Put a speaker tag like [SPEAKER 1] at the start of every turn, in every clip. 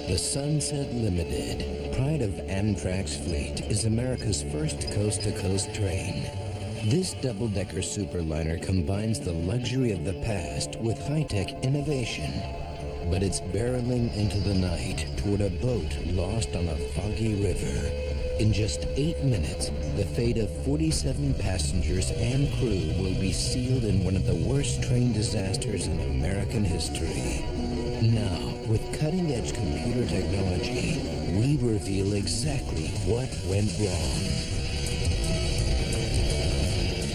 [SPEAKER 1] The Sunset Limited, pride of Amtrak's fleet, is America's first coast-to-coast train. This double-decker superliner combines the luxury of the past with high-tech innovation. But it's barreling into the night toward a boat lost on a foggy river. In just 8 minutes, the fate of 47 passengers and crew will be sealed in one of the worst train disasters in American history. Now, with cutting-edge computer technology, we reveal exactly what went wrong.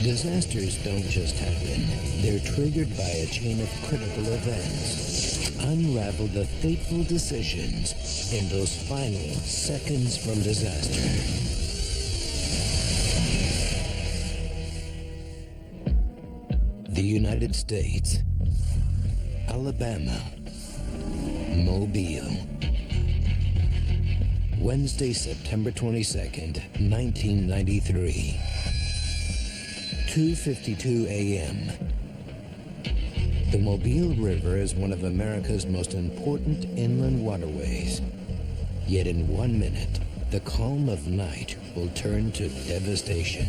[SPEAKER 1] Disasters don't just happen. They're triggered by a chain of critical events. Unravel the fateful decisions in those final seconds from disaster. The United States, Alabama, Mobile. Wednesday, September 22nd, 1993. 2:52 a.m. The Mobile River is one of America's most important inland waterways. Yet in 1 minute, the calm of night will turn to devastation.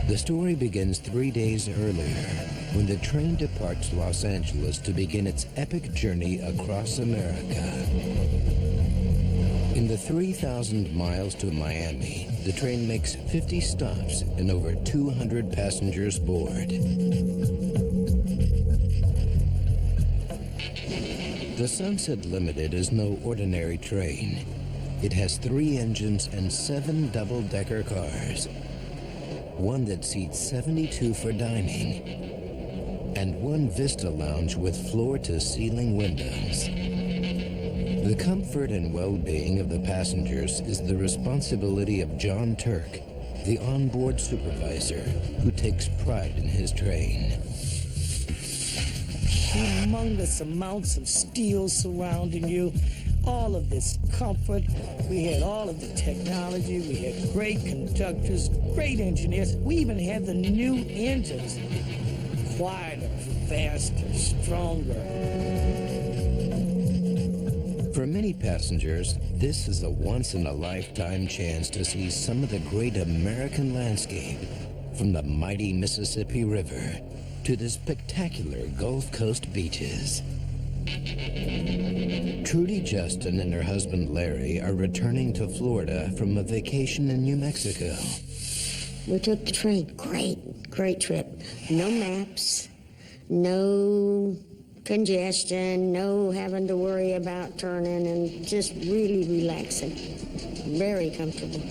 [SPEAKER 1] The story begins 3 days earlier, when the train departs Los Angeles to begin its epic journey across America. In the 3,000 miles to Miami, the train makes 50 stops and over 200 passengers board. The Sunset Limited is no ordinary train. It has 3 engines and 7 double-decker cars. One that seats 72 for dining, and 1 Vista Lounge with floor-to-ceiling windows. The comfort and well-being of the passengers is the responsibility of John Turk, the onboard supervisor, who takes pride in his train.
[SPEAKER 2] Humongous amounts of steel surrounding you, all of this comfort. We had all of the technology. We had great conductors, great engineers. We even had the new engines, quieter, faster, stronger.
[SPEAKER 1] For many passengers, this is a once-in-a-lifetime chance to see some of the great American landscape, from the mighty Mississippi River to the spectacular Gulf Coast beaches. Trudy Justin and her husband Larry are returning to Florida from a vacation in New Mexico.
[SPEAKER 3] We took the train. Great trip. No maps, no congestion, no having to worry about turning, and just really relaxing. Very comfortable.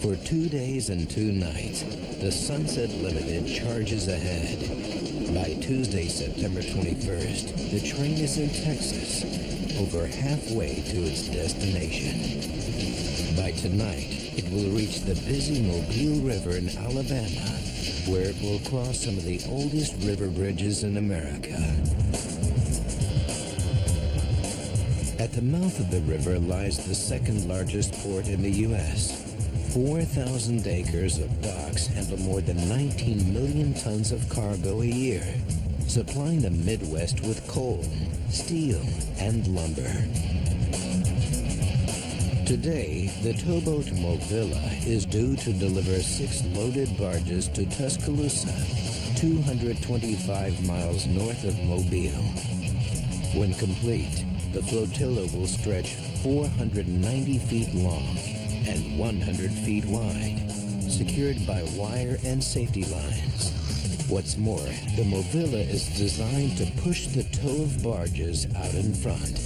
[SPEAKER 1] For 2 days and 2 nights, the Sunset Limited charges ahead. By Tuesday, September 21st, the train is in Texas, over halfway to its destination. By tonight, it will reach the busy Mobile River in Alabama, where it will cross some of the oldest river bridges in America. At the mouth of the river lies the second largest port in the U.S. 4,000 acres of docks handle more than 19 million tons of cargo a year, supplying the Midwest with coal, steel, and lumber. Today, the towboat Movilla is due to deliver 6 loaded barges to Tuscaloosa, 225 miles north of Mobile. When complete, the flotilla will stretch 490 feet long and 100 feet wide, secured by wire and safety lines. What's more, the Movilla is designed to push the tow of barges out in front.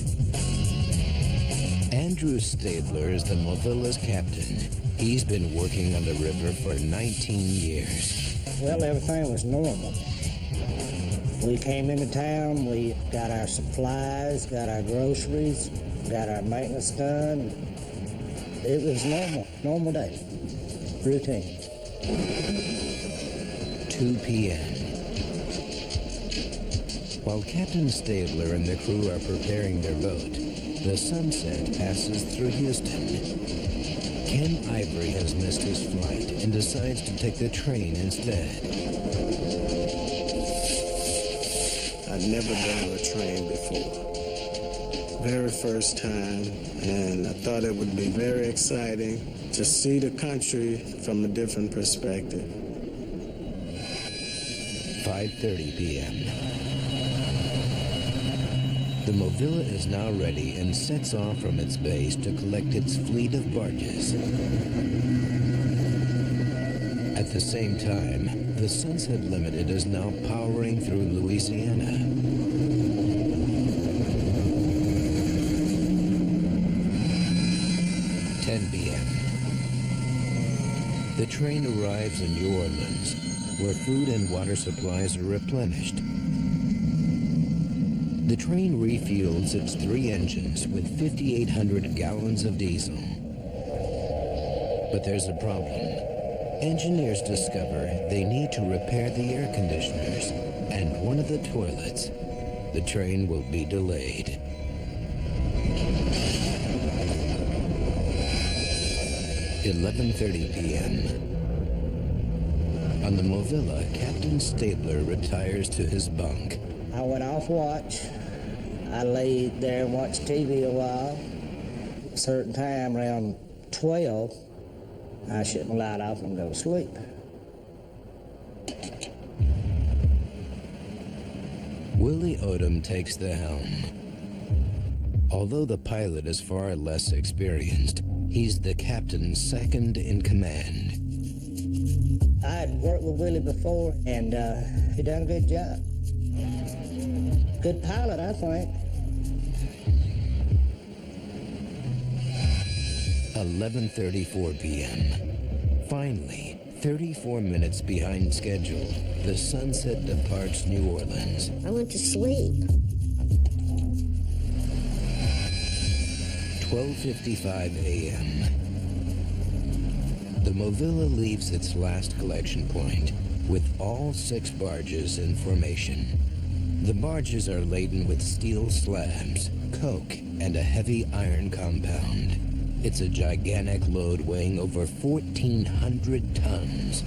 [SPEAKER 1] Andrew Stabler is the Movilla's captain. He's been working on the river for 19 years.
[SPEAKER 4] Well, everything was normal. We came into town, we got our supplies, got our groceries, got our maintenance done. It was normal day, routine.
[SPEAKER 1] 2 p.m. While Captain Stabler and the crew are preparing their boat, the Sunset passes through Houston. Ken Ivory has missed his flight and decides to take the train instead.
[SPEAKER 5] I'd never been on a train before. Very first time, and I thought it would be very exciting to see the country from a different perspective.
[SPEAKER 1] 5:30 p.m. The Movilla is now ready and sets off from its base to collect its fleet of barges. At the same time, the Sunset Limited is now powering through Louisiana. 10 p.m. The train arrives in New Orleans, where food and water supplies are replenished. The train refuels its 3 engines with 5,800 gallons of diesel. But there's a problem. Engineers discover they need to repair the air conditioners and one of the toilets. The train will be delayed. 11:30 p.m. On the Movilla, Captain Stabler retires to his bunk.
[SPEAKER 4] I went off watch. I laid there and watched TV a while. A certain time, around 12, I shut my light off and go to sleep.
[SPEAKER 1] Willie Odom takes the helm. Although the pilot is far less experienced, he's the captain's second in command.
[SPEAKER 4] I had worked with Willie before, and he done a good job. Good pilot, I think.
[SPEAKER 1] 11:34 p.m. Finally, 34 minutes behind schedule, the Sunset departs New Orleans.
[SPEAKER 3] I went to sleep.
[SPEAKER 1] 12:55 a.m. The Movilla leaves its last collection point with all 6 barges in formation. The barges are laden with steel slabs, coke, and a heavy iron compound. It's a gigantic load weighing over 1,400 tons.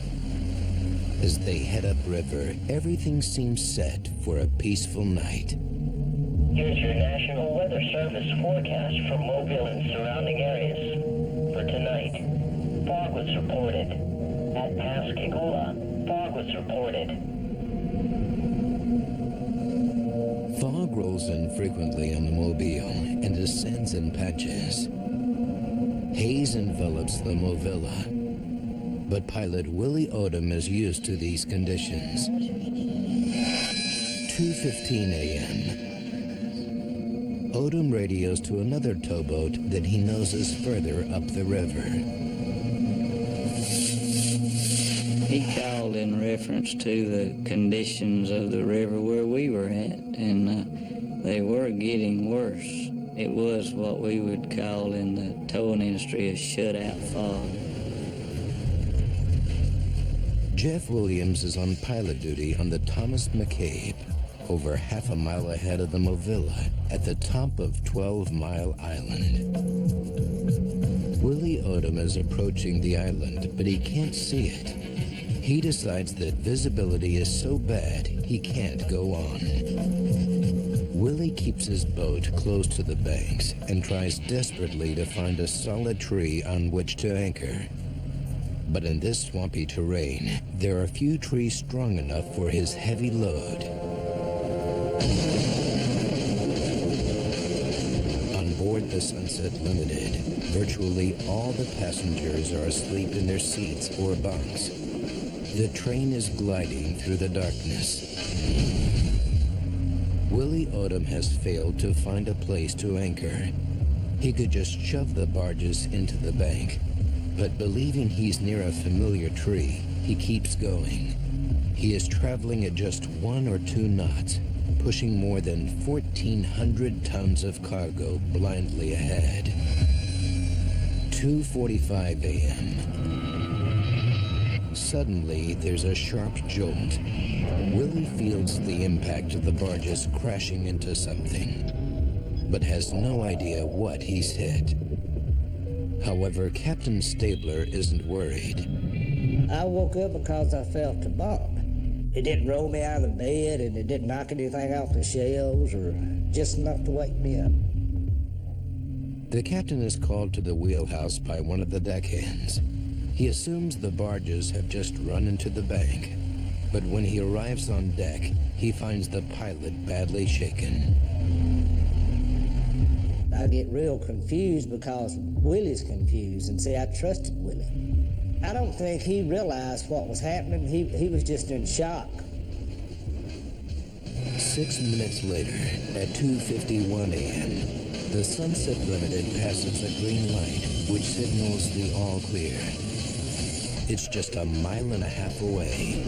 [SPEAKER 1] As they head upriver, everything seems set for a peaceful night.
[SPEAKER 6] Here's your National Weather Service forecast for Mobile and surrounding areas. For tonight, fog was reported. At Pascagoula, fog was reported.
[SPEAKER 1] Fog rolls in frequently on the Mobile and descends in patches. Haze envelops the Movilla, but pilot Willie Odom is used to these conditions. 2:15 a.m. Odom radios to another towboat that he knows is further up the river.
[SPEAKER 7] He called in reference to the conditions of the river where we were at, and they were getting worse. It was what we would call in the towing industry a shutout fog.
[SPEAKER 1] Jeff Williams is on pilot duty on the Thomas McCabe, over half a mile ahead of the Movilla at the top of 12 Mile Island. Willie Odom is approaching the island, but he can't see it. He decides that visibility is so bad he can't go on. Willie keeps his boat close to the banks and tries desperately to find a solid tree on which to anchor. But in this swampy terrain, there are few trees strong enough for his heavy load. On board the Sunset Limited, virtually all the passengers are asleep in their seats or bunks. The train is gliding through the darkness. Willie Odom has failed to find a place to anchor. He could just shove the barges into the bank, but believing he's near a familiar tree, he keeps going. He is traveling at just 1 or 2 knots, pushing more than 1,400 tons of cargo blindly ahead. 2:45 a.m. Suddenly, there's a sharp jolt. Willie feels the impact of the barges crashing into something, but has no idea what he's hit. However, Captain Stabler isn't worried.
[SPEAKER 4] I woke up because I felt a bump. It didn't roll me out of the bed, and it didn't knock anything off the shelves, or just enough to wake me up.
[SPEAKER 1] The captain is called to the wheelhouse by one of the deckhands. He assumes the barges have just run into the bank, but when he arrives on deck, he finds the pilot badly shaken.
[SPEAKER 4] I get real confused because Willie's confused, and see, I trusted Willie. I don't think he realized what was happening. He was just in shock.
[SPEAKER 1] 6 minutes later, at 2:51 a.m., the Sunset Limited passes a green light, which signals the all clear. It's just a mile and a half away.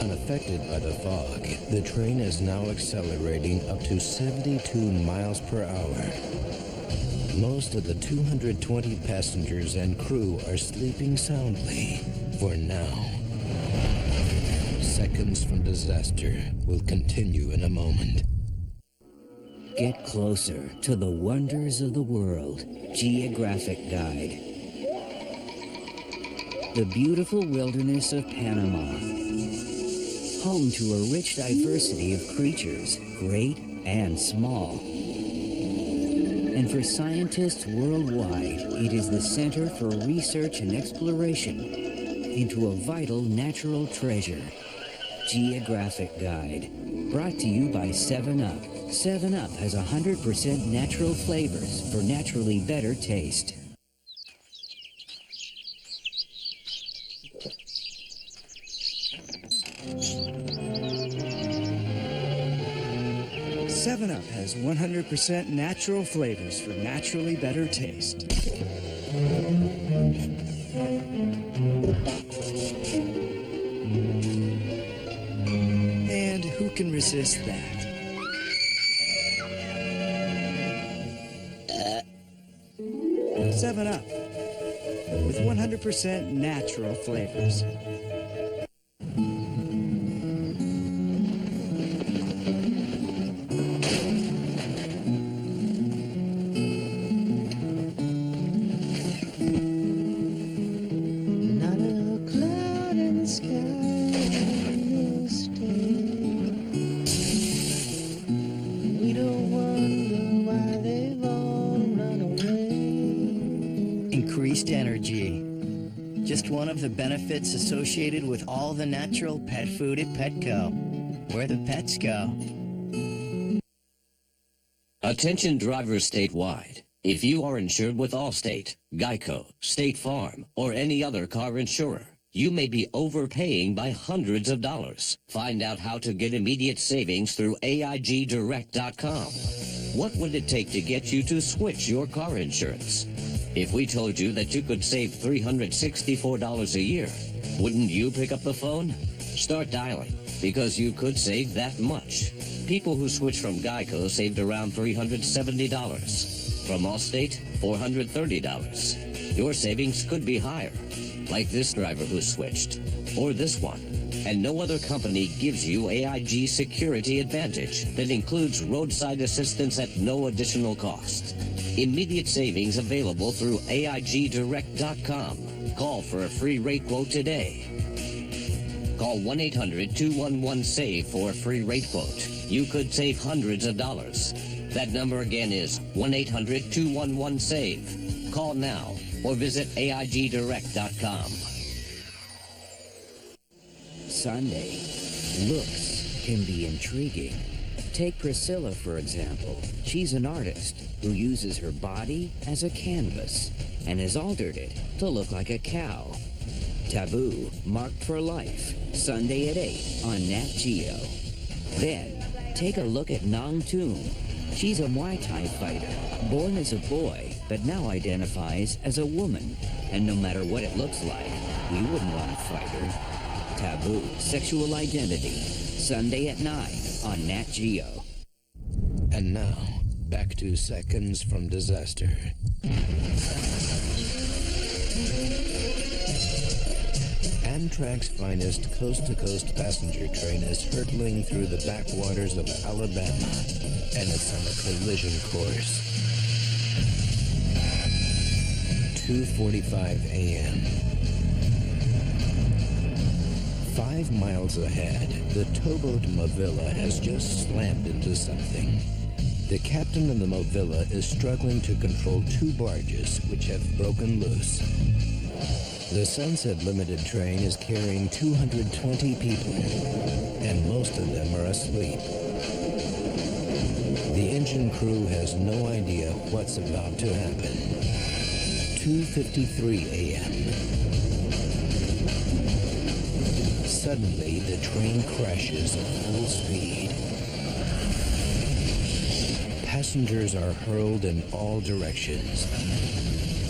[SPEAKER 1] Unaffected by the fog, the train is now accelerating up to 72 miles per hour. Most of the 220 passengers and crew are sleeping soundly for now. Seconds from disaster will continue in a moment.
[SPEAKER 8] Get closer to the wonders of the world. Geographic Guide. The beautiful wilderness of Panama. Home to a rich diversity of creatures, great and small. And for scientists worldwide, it is the center for research and exploration into a vital natural treasure. Geographic Guide. Brought to you by 7-Up. 7-Up has 100% natural flavors for naturally better taste.
[SPEAKER 9] Up has 100% natural flavors for naturally better taste. And who can resist that? Seven Up with 100% natural flavors.
[SPEAKER 10] One of the benefits associated with all the natural pet food at Petco, where the pets go.
[SPEAKER 11] Attention drivers statewide. If you are insured with Allstate, Geico, State Farm, or any other car insurer, you may be overpaying by hundreds of dollars. Find out how to get immediate savings through AIGdirect.com. What would it take to get you to switch your car insurance? If we told you that you could save $364 a year, wouldn't you pick up the phone? Start dialing, because you could save that much. People who switched from Geico saved around $370. From Allstate, $430. Your savings could be higher, like this driver who switched, or this one. And no other company gives you AIG Security Advantage that includes roadside assistance at no additional cost. Immediate savings available through AIGdirect.com. Call for a free rate quote today. Call 1-800-211-SAVE for a free rate quote. You could save hundreds of dollars. That number again is 1-800-211-SAVE. Call now or visit AIGdirect.com.
[SPEAKER 8] Sunday. Looks can be intriguing. Take Priscilla, for example. She's an artist who uses her body as a canvas and has altered it to look like a cow. Taboo, Marked for Life, Sunday at 8 on Nat Geo. Then, take a look at Nong Toon. She's a Muay Thai fighter, born as a boy, but now identifies as a woman. And no matter what it looks like, we wouldn't want to fight her. Taboo, Sexual Identity, Sunday at 9 on Nat Geo.
[SPEAKER 1] And now, back to Seconds from Disaster. Amtrak's finest coast-to-coast passenger train is hurtling through the backwaters of Alabama, and it's on a collision course. 2:45 a.m. 5 miles ahead, the towboat Movilla has just slammed into something. The captain of the Movilla is struggling to control 2 barges which have broken loose. The Sunset Limited train is carrying 220 people, and most of them are asleep. The engine crew has no idea what's about to happen. 2:53 a.m. Suddenly, the train crashes at full speed. Passengers are hurled in all directions.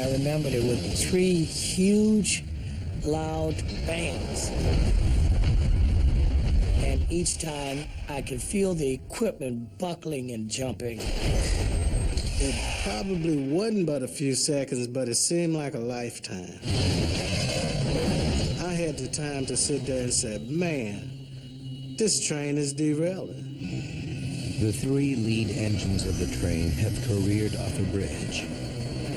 [SPEAKER 2] I remember there were 3 huge, loud bangs. And each time I could feel the equipment buckling and jumping.
[SPEAKER 5] It probably wasn't but a few seconds, but it seemed like a lifetime. I had the time to sit there and say, man, this train is derailing.
[SPEAKER 1] The 3 lead engines of the train have careered off a bridge.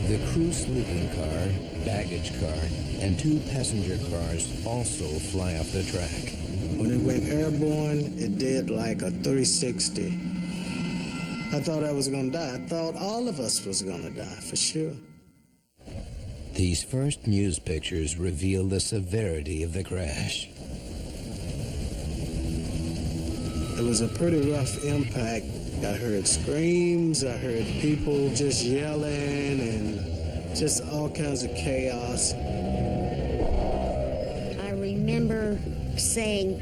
[SPEAKER 1] The crew sleeping car, baggage car, and 2 passenger cars also fly off the track.
[SPEAKER 5] When it went airborne, it did like a 360. I thought I was gonna die. I thought all of us was gonna die, for sure.
[SPEAKER 1] These first news pictures reveal the severity of the crash.
[SPEAKER 5] It was a pretty rough impact. I heard screams, I heard people just yelling and just all kinds of chaos.
[SPEAKER 3] I remember saying,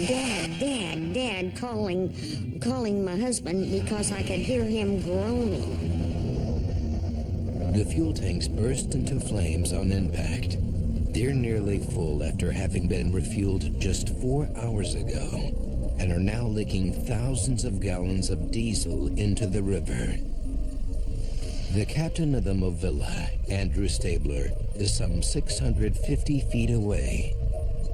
[SPEAKER 3] Dad, Dad, Dad, calling my husband because I could hear him groaning.
[SPEAKER 1] The fuel tanks burst into flames on impact. They're nearly full after having been refueled just 4 hours ago, and are now leaking thousands of gallons of diesel into the river. The captain of the Movilla, Andrew Stabler, is some 650 feet away.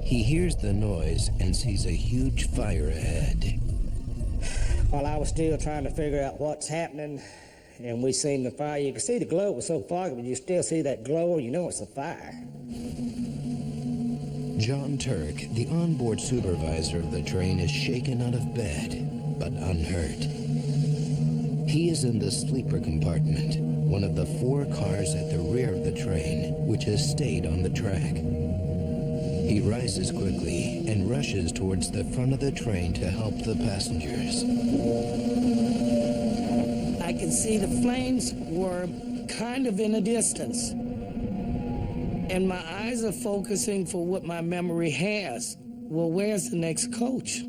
[SPEAKER 1] He hears the noise and sees a huge fire ahead.
[SPEAKER 4] While I was still trying to figure out what's happening, and we seen the fire, you could see the glow was so foggy, but you still see that glow, you know it's a fire.
[SPEAKER 1] John Turk, the onboard supervisor of the train, is shaken out of bed, but unhurt. He is in the sleeper compartment, one of the 4 cars at the rear of the train, which has stayed on the track. He rises quickly and rushes towards the front of the train to help the passengers.
[SPEAKER 2] I can see the flames were kind of in a distance. And my eyes are focusing for what my memory has. Well, where's the next coach?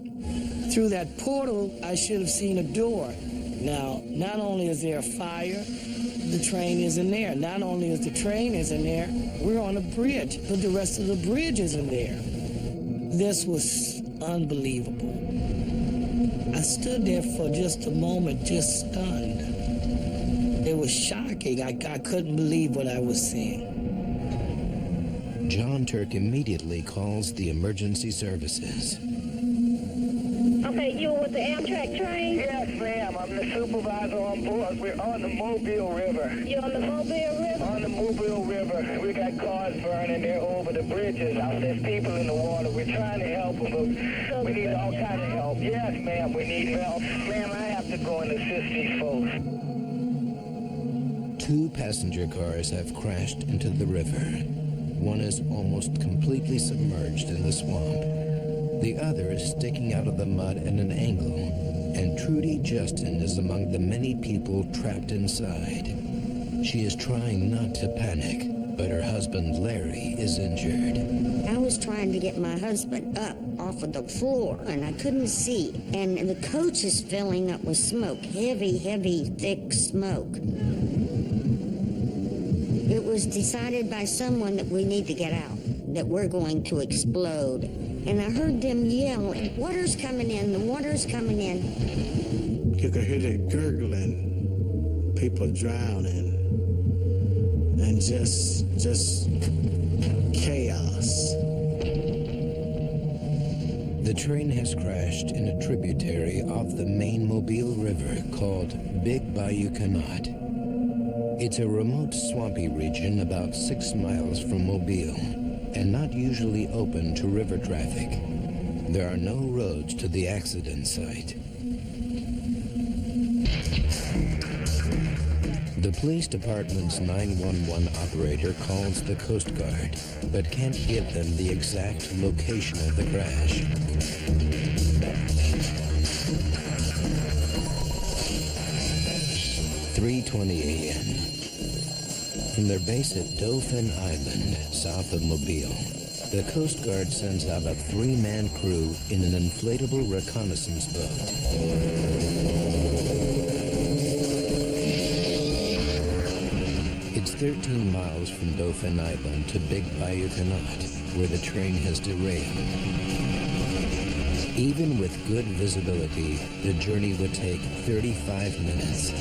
[SPEAKER 2] Through that portal, I should have seen a door. Now, not only is there a fire, the train isn't there. Not only is the train isn't there, we're on a bridge, but the rest of the bridge isn't there. This was unbelievable. I stood there for just a moment, just stunned. It was shocking. I couldn't believe what I was seeing.
[SPEAKER 1] John Turk immediately calls the emergency services.
[SPEAKER 12] Okay, you were with the Amtrak train?
[SPEAKER 13] Yes, ma'am. I'm the supervisor on board. We're on the Mobile River.
[SPEAKER 12] You're on the Mobile River?
[SPEAKER 13] On the Mobile River. We got cars burning. They're over the bridges. There's people in the water. We're trying to help them, but we need all kind of help. Yes, ma'am. We need help. Ma'am, I have to go and assist these folks.
[SPEAKER 1] 2 passenger cars have crashed into the river. One is almost completely submerged in the swamp. The other is sticking out of the mud at an angle, and Trudy Justin is among the many people trapped inside. She is trying not to panic, but her husband Larry is injured.
[SPEAKER 3] I was trying to get my husband up off of the floor, and I couldn't see. And the coach is filling up with smoke, heavy, heavy, thick smoke. It was decided by someone that we need to get out, that we're going to explode. And I heard them yell, water's coming in, the water's coming in.
[SPEAKER 5] You could hear the gurgling, people drowning, and just chaos.
[SPEAKER 1] The train has crashed in a tributary of the main Mobile River called Big Bayou Canot. It's a remote swampy region about 6 miles from Mobile. and not usually open to river traffic. There are no roads to the accident site. The police department's 911 operator calls the Coast Guard, but can't give them the exact location of the crash. 3:20 a.m. From their base at Dauphin Island, south of Mobile, the Coast Guard sends out a 3-man crew in an inflatable reconnaissance boat. It's 13 miles from Dauphin Island to Big Bayou Canot, where the train has derailed. Even with good visibility, the journey would take 35 minutes.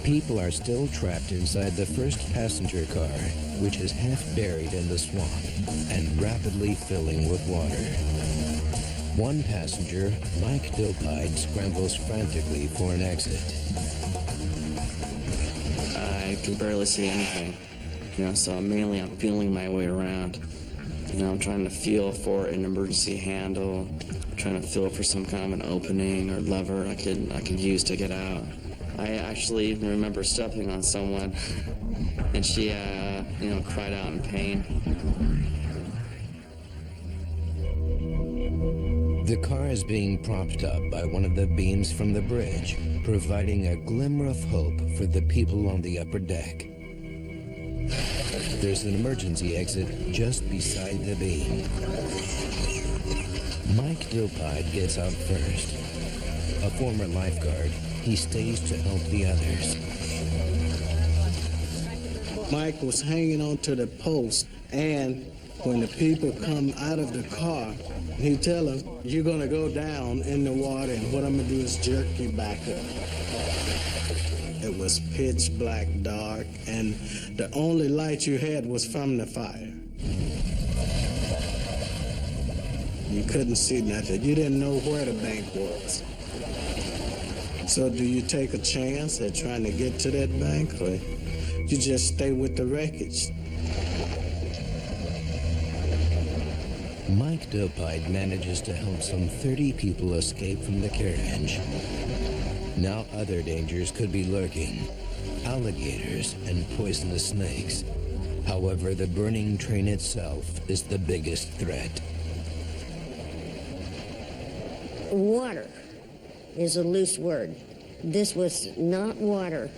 [SPEAKER 1] People are still trapped inside the first passenger car, which is half buried in the swamp and rapidly filling with water. One passenger, Mike Dopide, scrambles frantically for an exit.
[SPEAKER 14] I can barely see anything, so mainly I'm feeling my way around. I'm trying to feel for an emergency handle, trying to feel for some kind of an opening or lever I could use to get out. I actually remember stepping on someone, and she, cried out in pain.
[SPEAKER 1] The car is being propped up by one of the beams from the bridge, providing a glimmer of hope for the people on the upper deck. There's an emergency exit just beside the beam. Mike Dopide gets out first. A former lifeguard, he stays to help the others.
[SPEAKER 5] Mike was hanging onto the post, and when the people come out of the car, he tell them, "You're gonna go down in the water, and what I'm gonna do is jerk you back up." It was pitch black dark, and the only light you had was from the fire. You couldn't see nothing. You didn't know where the bank was. So do you take a chance at trying to get to that bank, or you just stay with the wreckage?
[SPEAKER 1] Mike Dopide manages to help some 30 people escape from the carriage. Now other dangers could be lurking. Alligators and poisonous snakes. However, the burning train itself is the biggest threat.
[SPEAKER 3] Water is a loose word. This was not water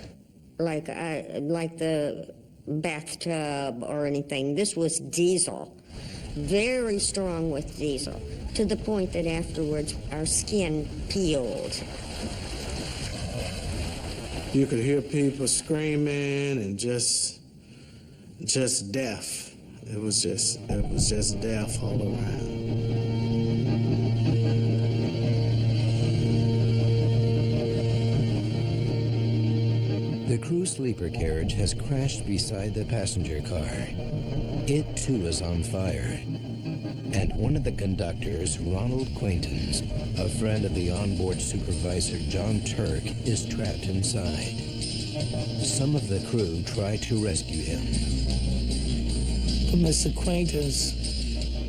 [SPEAKER 3] like the bathtub or anything. This was diesel. Very strong with diesel, to the point that afterwards our skin peeled.
[SPEAKER 5] You could hear people screaming and just death. It was just death all around.
[SPEAKER 1] The crew sleeper carriage has crashed beside the passenger car. It too is on fire. And one of the conductors, Ronald Quaintons, a friend of the onboard supervisor John Turk, is trapped inside. Some of the crew try to rescue him.
[SPEAKER 2] Mr. Quaintons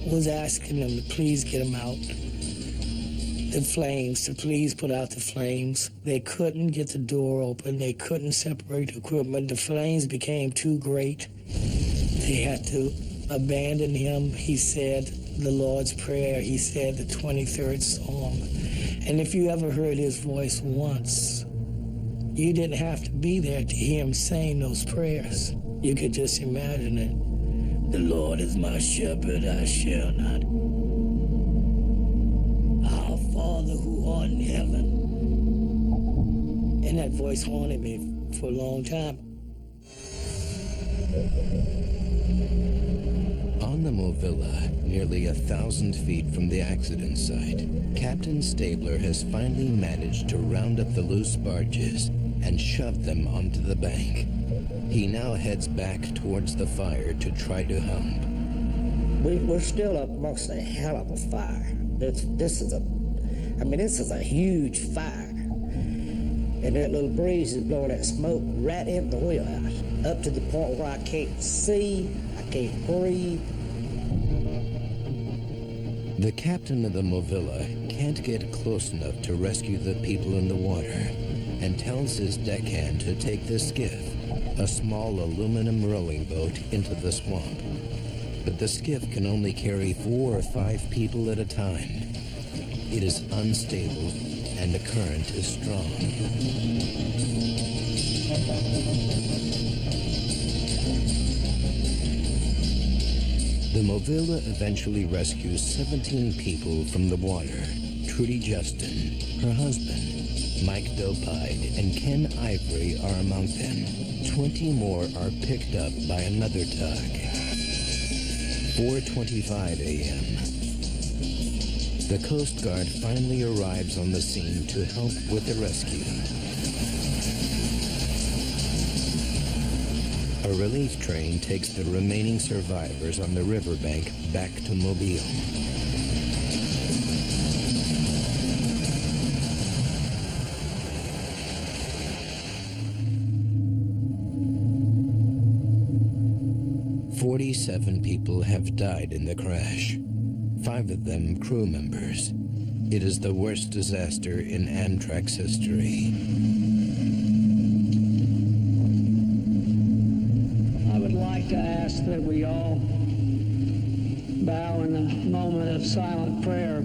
[SPEAKER 2] was asking them to please get him out. The flames, to please put out the flames. They couldn't get the door open. They couldn't separate the equipment. The flames became too great. They had to abandon him. He said the Lord's Prayer. He said the 23rd Psalm. And if you ever heard his voice once, you didn't have to be there to hear him saying those prayers. You could just imagine it. The Lord is my shepherd, I shall not. Our Father who art in heaven. And that voice haunted me for a long time.
[SPEAKER 1] On the Movilla, nearly 1,000 feet from the accident site, Captain Stabler has finally managed to round up the loose barges and shove them onto the bank. He now heads back towards the fire to try to help.
[SPEAKER 4] We're still up amongst a hell of a fire. This is a huge fire. And that little breeze is blowing that smoke right in the wheelhouse, up to the point where I can't see, I can't breathe.
[SPEAKER 1] The captain of the Movilla can't get close enough to rescue the people in the water and tells his deckhand to take the skiff, a small aluminum rowing boat, into the swamp. But the skiff can only carry 4 or 5 people at a time. It is unstable and the current is strong. The Movilla eventually rescues 17 people from the water. Trudy Justin, her husband, Mike Dopide, and Ken Ivory are among them. 20 more are picked up by another tug. 4:25 a.m. The Coast Guard finally arrives on the scene to help with the rescue. A relief train takes the remaining survivors on the riverbank back to Mobile. "47 people have died in the crash, 5 of them crew members. It is the worst disaster in Amtrak's history."
[SPEAKER 2] I would like to ask that we all bow in a moment of silent prayer.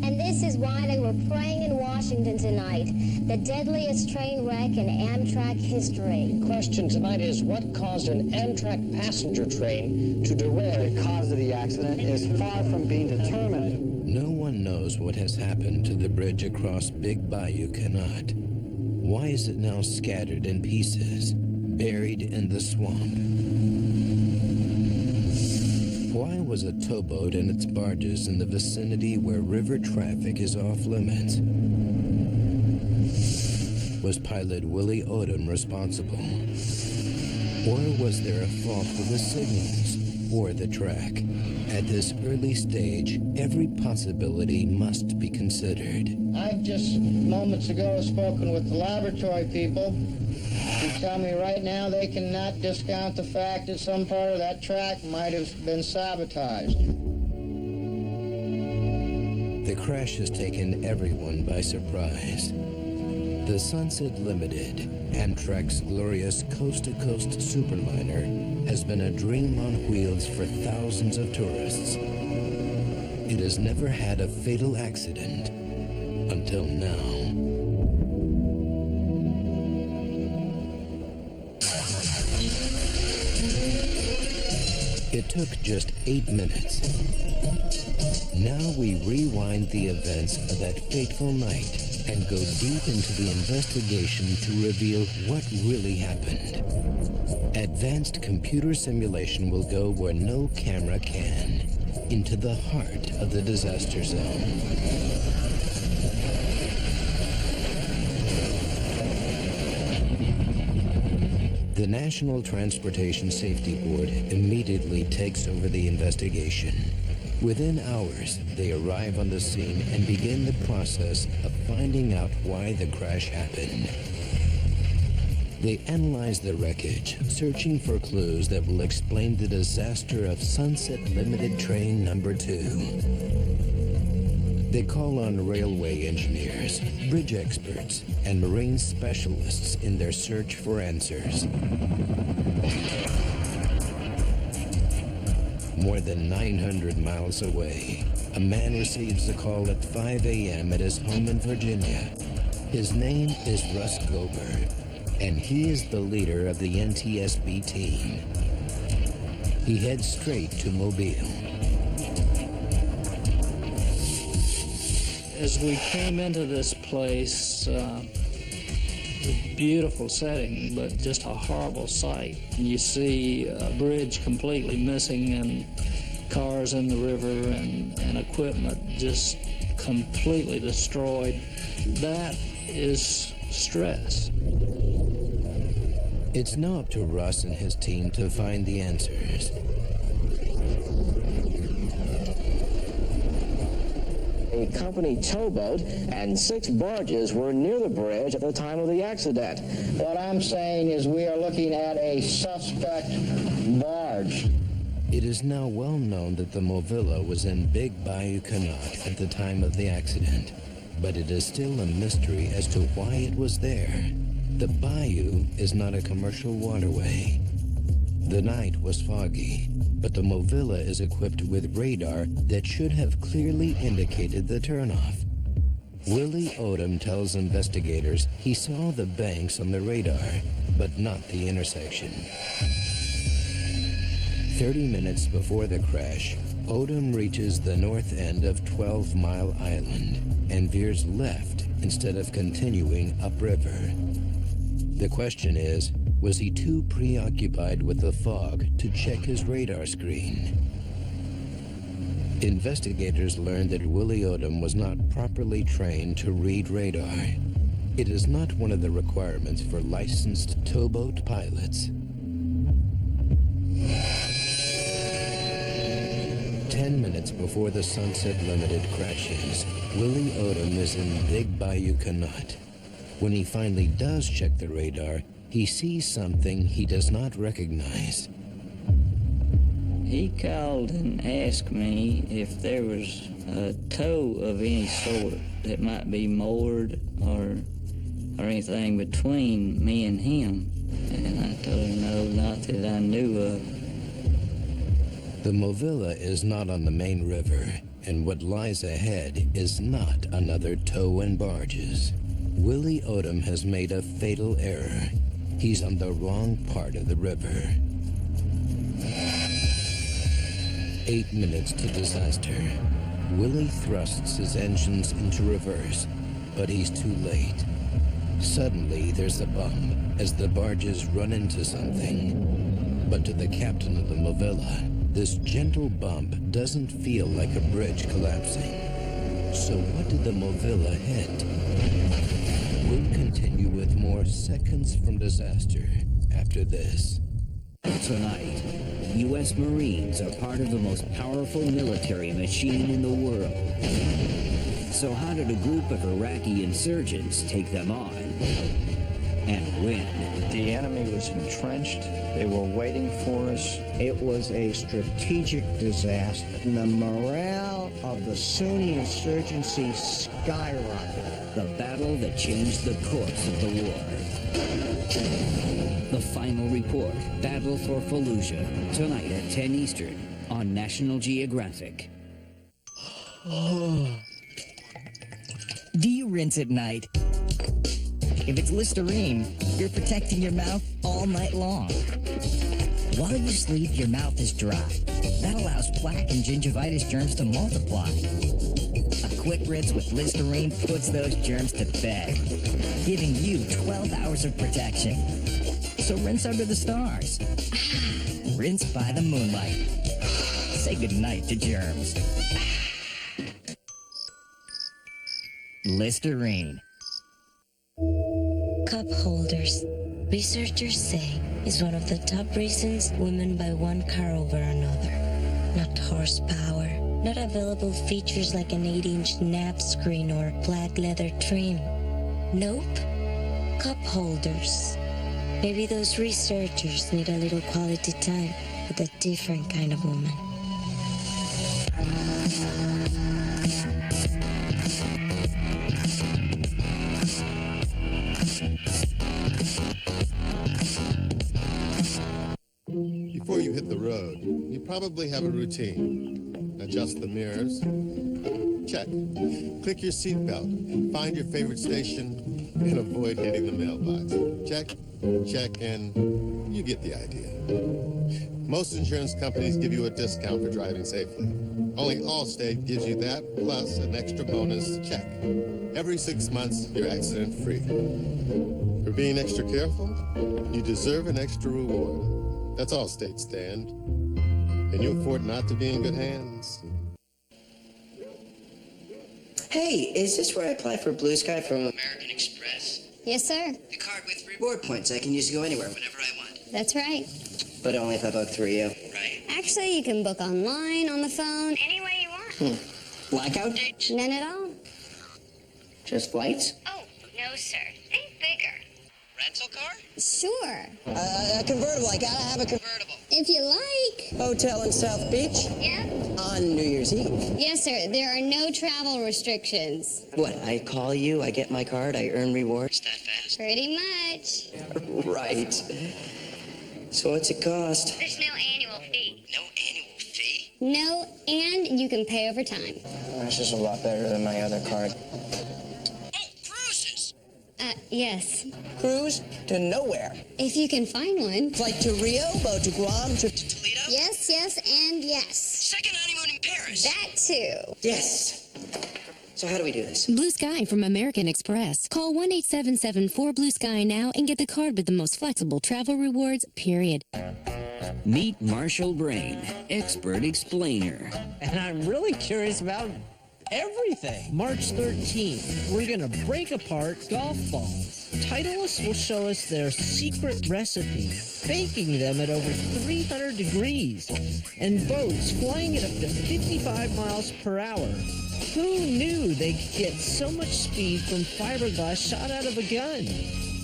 [SPEAKER 12] And this is why they were praying in Washington tonight, the deadliest train wreck in Amtrak history.
[SPEAKER 15] The question tonight is, what caused an Amtrak passenger train to derail?
[SPEAKER 16] The cause of the accident is far from being determined.
[SPEAKER 1] No one knows what has happened to the bridge across Big Bayou Canot. Why is it now scattered in pieces, buried in the swamp? Why was a towboat and its barges in the vicinity where river traffic is off limits? Was pilot Willie Odom responsible? Or was there a fault with the signals or the track? At this early stage, every possibility must be considered.
[SPEAKER 17] I've just moments ago spoken with the laboratory people who tell me right now they cannot discount the fact that some part of that track might have been sabotaged.
[SPEAKER 1] The crash has taken everyone by surprise. The Sunset Limited, Amtrak's glorious coast-to-coast superliner, has been a dream on wheels for thousands of tourists. It has never had a fatal accident until now. It took just 8 minutes. Now we rewind the events of that fateful night and go deep into the investigation to reveal what really happened. Advanced computer simulation will go where no camera can, into the heart of the disaster zone. The National Transportation Safety Board immediately takes over the investigation. Within hours, they arrive on the scene and begin the process of finding out why the crash happened. They analyze the wreckage, searching for clues that will explain the disaster of Sunset Limited Train Number 2. They call on railway engineers, bridge experts, and marine specialists in their search for answers. More than 900 miles away, a man receives a call at 5 a.m. at his home in Virginia. His name is Russ Gober, and he is the leader of the NTSB team. He heads straight to Mobile.
[SPEAKER 2] As we came into this place, a beautiful setting, but just a horrible sight. You see a bridge completely missing and cars in the river and equipment just completely destroyed. That is stress.
[SPEAKER 1] It's now up to Russ and his team to find the answers.
[SPEAKER 15] A company towboat and 6 barges were near the bridge at the time of the accident.
[SPEAKER 17] What I'm saying is we are looking at a suspect barge.
[SPEAKER 1] It is now well known that the Movilla was in Big Bayou Canot at the time of the accident, but it is still a mystery as to why it was there. The bayou is not a commercial waterway. The night was foggy, but the Movilla is equipped with radar that should have clearly indicated the turnoff. Willie Odom tells investigators he saw the banks on the radar, but not the intersection. 30 minutes before the crash, Odom reaches the north end of 12 Mile Island and veers left instead of continuing upriver. The question is, was he too preoccupied with the fog to check his radar screen? Investigators learned that Willie Odom was not properly trained to read radar. It is not one of the requirements for licensed towboat pilots. 10 minutes before the Sunset Limited crashes, Willie Odom is in Big Bayou Canot. When he finally does check the radar, he sees something he does not recognize.
[SPEAKER 7] He called and asked me if there was a tow of any sort that might be moored or anything between me and him. And I told him no, not that I knew of.
[SPEAKER 1] The Movilla is not on the main river, and what lies ahead is not another tow and barges. Willie Odom has made a fatal error. He's on the wrong part of the river. 8 minutes to disaster. Willie thrusts his engines into reverse, but he's too late. Suddenly, there's a bump as the barges run into something. But to the captain of the Movilla, this gentle bump doesn't feel like a bridge collapsing. So what did the Movilla hit? We'll continue with more Seconds from Disaster after this.
[SPEAKER 8] Tonight, U.S. Marines are part of the most powerful military machine in the world. So how did a group of Iraqi insurgents take them on? And when?
[SPEAKER 16] The enemy was entrenched. They were waiting for us.
[SPEAKER 17] It was a strategic disaster. The morale of the Sunni insurgency skyrocketed.
[SPEAKER 8] The battle that changed the course of the war. The final report, Battle for Fallujah, tonight at 10 Eastern on National Geographic.
[SPEAKER 10] Do you rinse at night? If it's Listerine, you're protecting your mouth all night long. While you sleep, your mouth is dry. That allows plaque and gingivitis germs to multiply. A quick rinse with Listerine puts those germs to bed, giving you 12 hours of protection. So rinse under the stars. Rinse by the moonlight. Say goodnight to germs. Listerine.
[SPEAKER 18] Cup holders, researchers say, is one of the top reasons women buy one car over another. Not horsepower, not available features like an 8-inch nap screen or black leather trim. Nope, cup holders. Maybe those researchers need a little quality time with a different kind of woman.
[SPEAKER 19] Before you hit the road, you probably have a routine. Adjust the mirrors. Check. Click your seatbelt. Find your favorite station and avoid hitting the mailbox. Check, check, and you get the idea. Most insurance companies give you a discount for driving safely. Only Allstate gives you that plus an extra bonus check. Every 6 months, you're accident-free. For being extra careful, you deserve an extra reward. That's Allstate stand. Can you afford not to be in good hands?
[SPEAKER 10] Hey, is this where I apply for Blue Sky from American Express?
[SPEAKER 12] Yes, sir.
[SPEAKER 10] A card with reward points. I can use to go anywhere whenever I want.
[SPEAKER 12] That's right.
[SPEAKER 10] But only if I book through you.
[SPEAKER 12] Actually, you can book online, on the phone, any way you want.
[SPEAKER 20] Blackout?
[SPEAKER 12] None at all.
[SPEAKER 20] Just flights?
[SPEAKER 12] Oh, no, sir. Think bigger.
[SPEAKER 20] Rental car?
[SPEAKER 12] Sure.
[SPEAKER 20] A convertible. I gotta have a convertible.
[SPEAKER 12] If you like.
[SPEAKER 20] Hotel in South Beach?
[SPEAKER 12] Yep.
[SPEAKER 20] On New Year's Eve?
[SPEAKER 12] Yes, sir. There are no travel restrictions.
[SPEAKER 20] What, I call you, I get my card, I earn rewards that fast?
[SPEAKER 12] Pretty much.
[SPEAKER 20] Right. So what's it cost?
[SPEAKER 12] There's no annual fee.
[SPEAKER 20] No annual fee?
[SPEAKER 12] No, and you can pay over time.
[SPEAKER 20] This is a lot better than my other card.
[SPEAKER 12] Yes.
[SPEAKER 20] Cruise to nowhere.
[SPEAKER 12] If you can find one.
[SPEAKER 20] Flight to Rio, boat to Guam, trip to Toledo?
[SPEAKER 12] Yes, yes, and yes.
[SPEAKER 20] Second honeymoon in Paris.
[SPEAKER 12] That too.
[SPEAKER 20] Yes. So how do we do this?
[SPEAKER 21] Blue Sky from American Express. Call 1-877-4-BLUE-SKY now and get the card with the most flexible travel rewards, period.
[SPEAKER 8] Meet Marshall Brain, expert explainer.
[SPEAKER 22] And I'm really curious about everything. March 13th, we're gonna break apart golf balls. Titleists will show us their secret recipe, baking them at over 300 degrees, and boats flying at up to 55 miles per hour. Who knew they could get so much speed from fiberglass shot out of a gun?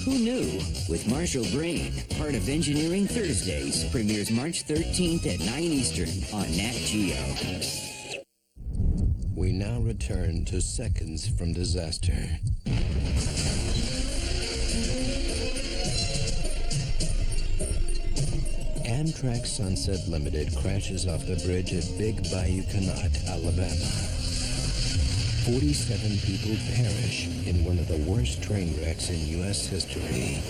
[SPEAKER 8] Who knew? With Marshall Brain, part of Engineering Thursdays, premieres March 13th at 9 Eastern on Nat Geo.
[SPEAKER 1] We now return to seconds from disaster. Amtrak Sunset Limited crashes off the bridge at Big Bayou Canot, Alabama. 47 people perish in one of the worst train wrecks in U.S. history.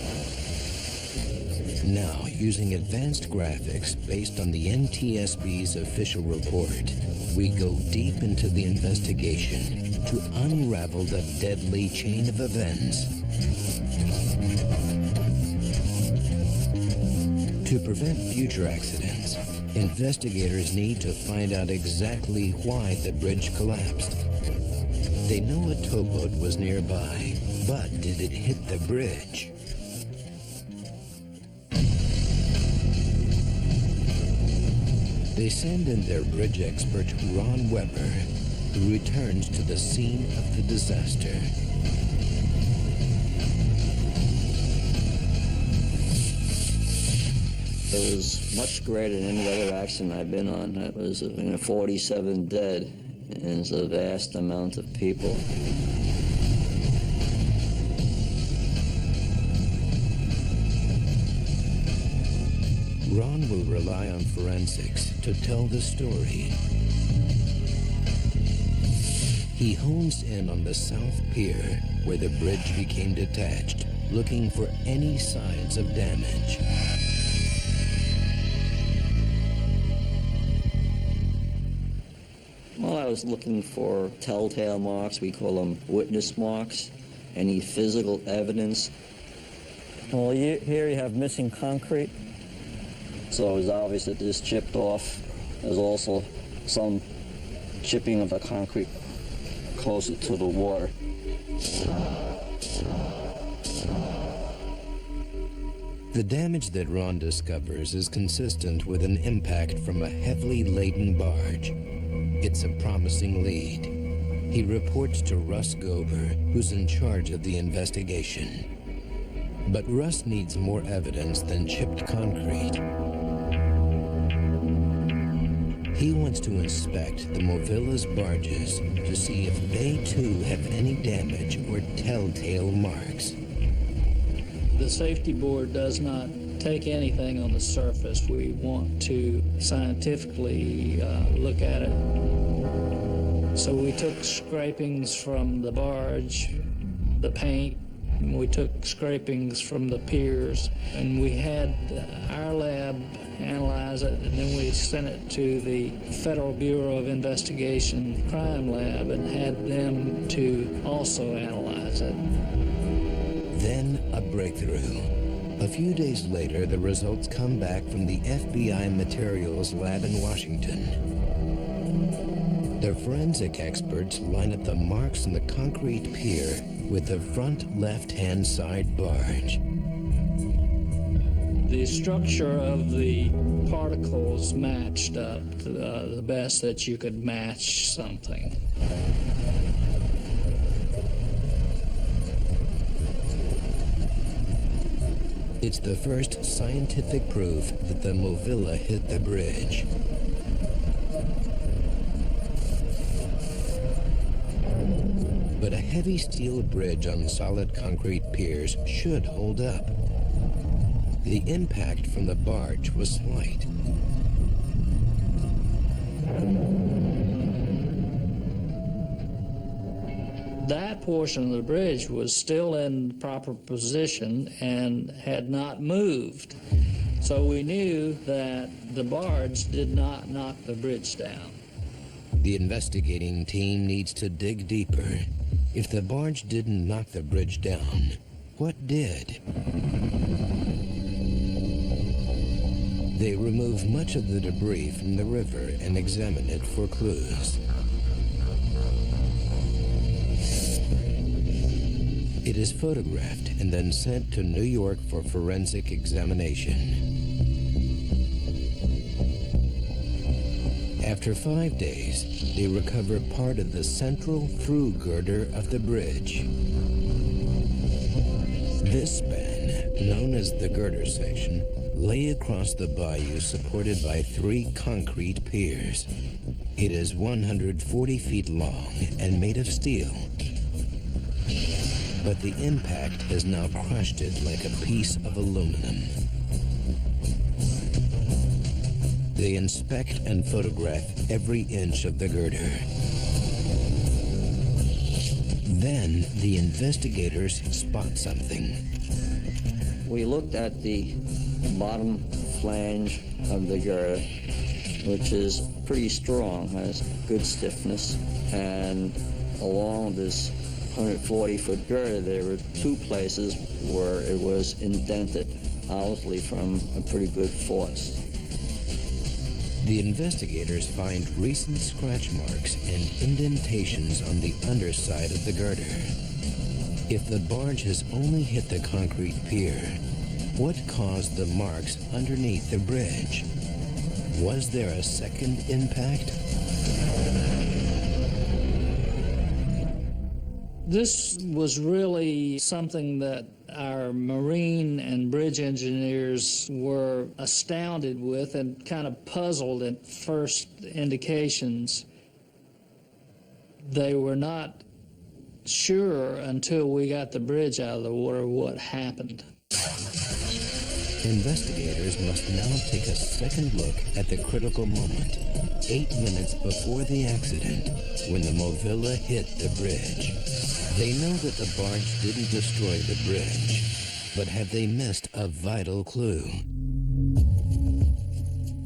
[SPEAKER 1] Now, using advanced graphics based on the NTSB's official report, we go deep into the investigation to unravel the deadly chain of events. To prevent future accidents, investigators need to find out exactly why the bridge collapsed. They know a towboat was nearby, but did it hit the bridge? They send in their bridge expert, Ron Weber, who returns to the scene of the disaster.
[SPEAKER 7] It was much greater than any other accident I've been on. That was 47 dead, and it's a vast amount of people.
[SPEAKER 1] Ron will rely on forensics to tell the story. He hones in on the South Pier, where the bridge became detached, looking for any signs of damage.
[SPEAKER 7] Well, I was looking for telltale marks. We call them witness marks. Any physical evidence. Well, here you have missing concrete. So it was obvious that this chipped off. There's also some chipping of the concrete closer to the water.
[SPEAKER 1] The damage that Ron discovers is consistent with an impact from a heavily laden barge. It's a promising lead. He reports to Russ Gober, who's in charge of the investigation. But Russ needs more evidence than chipped concrete. He wants to inspect the Movilla's barges to see if they too have any damage or telltale marks.
[SPEAKER 23] The safety board does not take anything on the surface. We want to scientifically look at it. So we took scrapings from the barge, the paint, and we took scrapings from the piers, and we had our lab analyze it, and then we sent it to the Federal Bureau of Investigation crime lab and had them to also analyze it.
[SPEAKER 1] Then a breakthrough. A few days later, the results come back from the FBI Materials Lab in Washington. Their forensic experts line up the marks on the concrete pier with the front left-hand side barge.
[SPEAKER 23] The structure of the particles matched up the best that you could match something.
[SPEAKER 1] It's the first scientific proof that the Movilla hit the bridge. But a heavy steel bridge on solid concrete piers should hold up. The impact from the barge was slight.
[SPEAKER 23] That portion of the bridge was still in proper position and had not moved. So we knew that the barge did not knock the bridge down.
[SPEAKER 1] The investigating team needs to dig deeper. If the barge didn't knock the bridge down, what did? They remove much of the debris from the river and examine it for clues. It is photographed and then sent to New York for forensic examination. After 5 days, they recover part of the central through girder of the bridge. This span, known as the girder section, lay across the bayou supported by 3 concrete piers. It is 140 feet long and made of steel. But the impact has now crushed it like a piece of aluminum. They inspect and photograph every inch of the girder. Then the investigators spot something.
[SPEAKER 7] We looked at the bottom flange of the girder, which is pretty strong, has good stiffness, and along this 140-foot girder, there were 2 places where it was indented, obviously from a pretty good force.
[SPEAKER 1] The investigators find recent scratch marks and indentations on the underside of the girder. If the barge has only hit the concrete pier, what caused the marks underneath the bridge? Was there a second impact?
[SPEAKER 23] This was really something that our marine and bridge engineers were astounded with and kind of puzzled at first indications. They were not sure until we got the bridge out of the water what happened.
[SPEAKER 1] Investigators must now take a second look at the critical moment, 8 minutes before the accident, when the Movilla hit the bridge. They know that the barge didn't destroy the bridge, but have they missed a vital clue?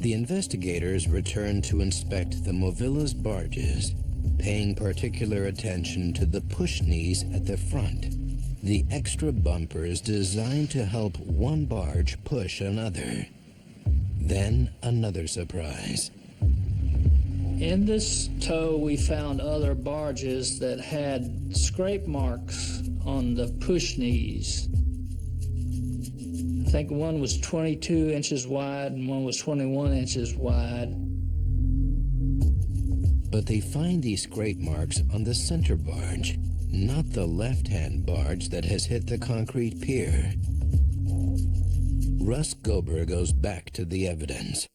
[SPEAKER 1] The investigators return to inspect the Movilla's barges, paying particular attention to the push knees at the front, the extra bumpers designed to help one barge push another. Then another surprise.
[SPEAKER 23] In this tow, we found other barges that had scrape marks on the push knees. I think one was 22 inches wide and one was 21 inches wide.
[SPEAKER 1] But they find these scrape marks on the center barge, not the left-hand barge that has hit the concrete pier. Russ Gober goes back to the evidence.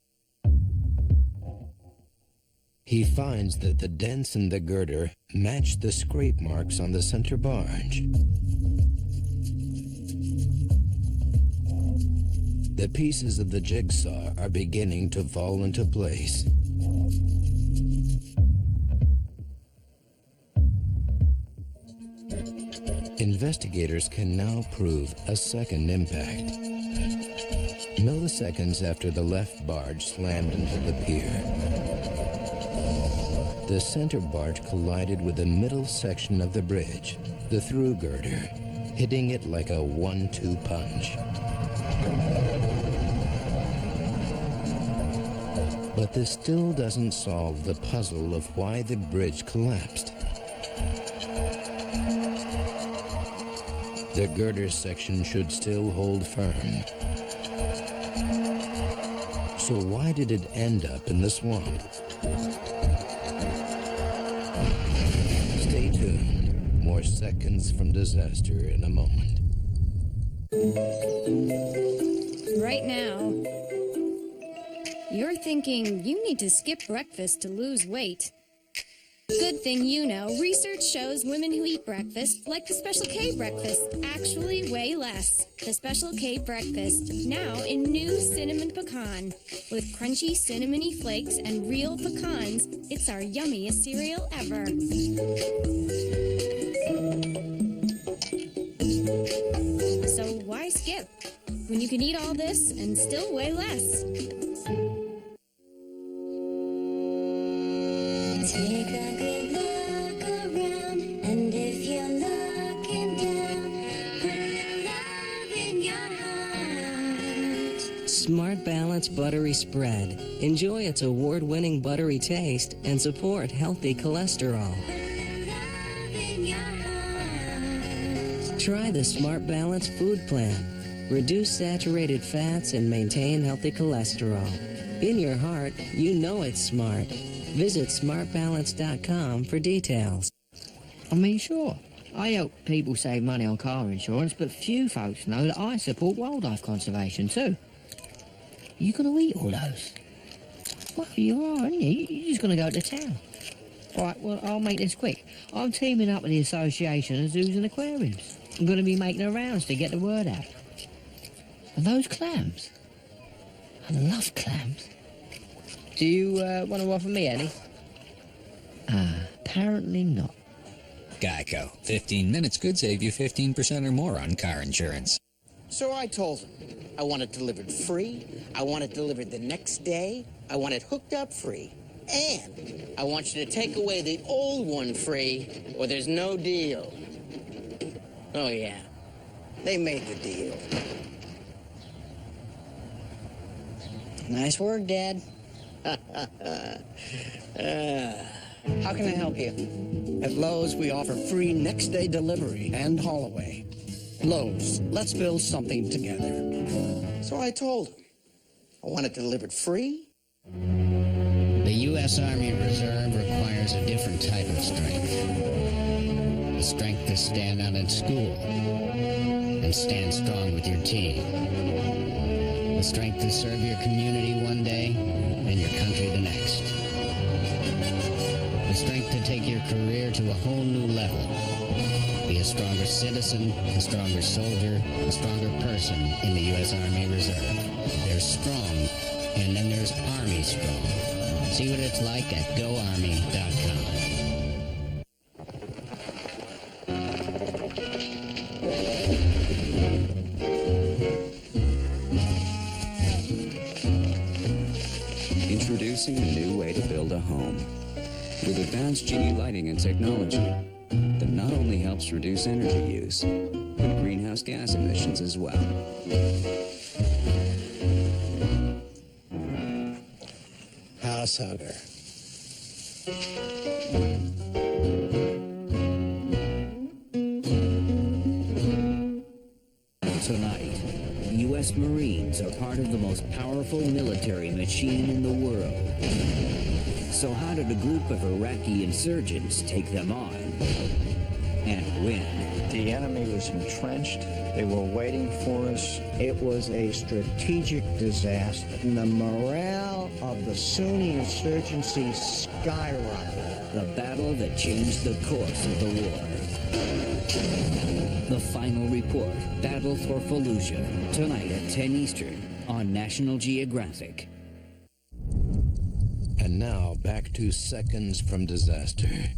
[SPEAKER 1] He finds that the dents in the girder match the scrape marks on the center barge. The pieces of the jigsaw are beginning to fall into place. Investigators can now prove a second impact. Milliseconds after the left barge slammed into the pier, the center barge collided with the middle section of the bridge, the through girder, hitting it like a 1-2 punch. But this still doesn't solve the puzzle of why the bridge collapsed. The girder section should still hold firm. So why did it end up in the swamp? Stay tuned. More Seconds from Disaster in a moment.
[SPEAKER 6] Right now, you're thinking you need to skip breakfast to lose weight. Good thing you know, research shows women who eat breakfast, like the Special K breakfast, actually weigh less. The Special K breakfast, now in new cinnamon pecan. With crunchy cinnamony flakes and real pecans, it's our yummiest cereal ever. So why skip when you can eat all this and still weigh less?
[SPEAKER 18] Take a good look around, and if you're looking down, put a little love in your heart.
[SPEAKER 20] Smart Balance Buttery Spread. Enjoy its award-winning buttery taste and support healthy cholesterol. Try the Smart Balance Food Plan. Reduce saturated fats and maintain healthy cholesterol. In your heart, you know it's smart. Visit smartbalance.com for details.
[SPEAKER 8] I mean, sure, I help people save money on car insurance, but few folks know that I support wildlife conservation too. You gonna eat all those? Well, you are, aren't you? You're just gonna go to town. All right, well, I'll make this quick. I'm teaming up with the Association of Zoos and Aquariums. I'm gonna be making the rounds to get the word out. And those clams? I love clams. Do you want to offer me any? Apparently not.
[SPEAKER 9] Geico. 15 minutes could save you 15% or more on car insurance.
[SPEAKER 11] So I told him I want it delivered free, I want it delivered the next day, I want it hooked up free, and I want you to take away the old one free, or there's no deal. Oh yeah, they made the deal.
[SPEAKER 20] Nice work, Dad.
[SPEAKER 11] How can I help you?
[SPEAKER 24] At Lowe's, we offer free next-day delivery and haul away. Lowe's, let's build something together.
[SPEAKER 11] So I told him I want it delivered free.
[SPEAKER 25] The U.S. Army Reserve requires a different type of strength. The strength to stand out in school and stand strong with your team. The strength to serve your community one day and your country the next. The strength to take your career to a whole new level. Be a stronger citizen, a stronger soldier, a stronger person in the U.S. Army Reserve. There's strong, and then there's Army strong. See what it's like at GoArmy.com.
[SPEAKER 26] Introducing a new way to build a home. With advanced GE lighting and technology that not only helps reduce energy use, but greenhouse gas emissions as well.
[SPEAKER 4] House hugger.
[SPEAKER 8] Tonight, U.S. Marines are part of the most powerful military machine in the world. So how did a group of Iraqi insurgents take them on? And when?
[SPEAKER 16] The enemy was entrenched. They were waiting for us.
[SPEAKER 4] It was a strategic disaster. And the morale of the Sunni insurgency skyrocketed.
[SPEAKER 8] The battle that changed the course of the war. The final report, Battle for Fallujah, tonight at 10 Eastern on National Geographic.
[SPEAKER 1] And now back to Seconds from Disaster.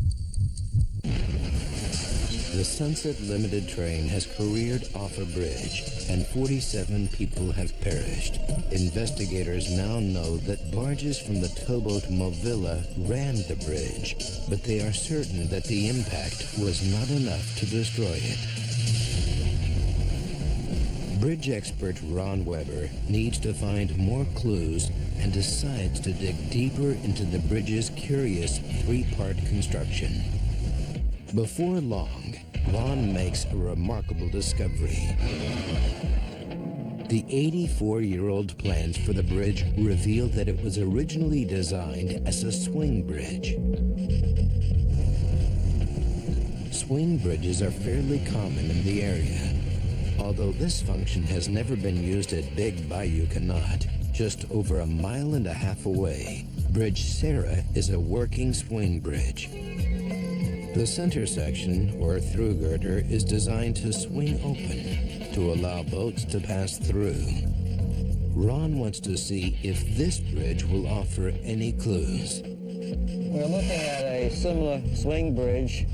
[SPEAKER 1] The Sunset Limited train has careered off a bridge, and 47 people have perished. Investigators now know that barges from the towboat Movilla rammed the bridge, but they are certain that the impact was not enough to destroy it. Bridge expert Ron Weber needs to find more clues and decides to dig deeper into the bridge's curious three-part construction. Before long, Ron makes a remarkable discovery. The 84-year-old plans for the bridge revealed that it was originally designed as a swing bridge. Swing bridges are fairly common in the area, although this function has never been used at Big Bayou Canot, just over 1.5 miles away. Bridge Sarah is a working swing bridge. The center section, or through girder, is designed to swing open to allow boats to pass through. Ron wants to see if this bridge will offer any clues.
[SPEAKER 2] We're looking at a similar swing bridge,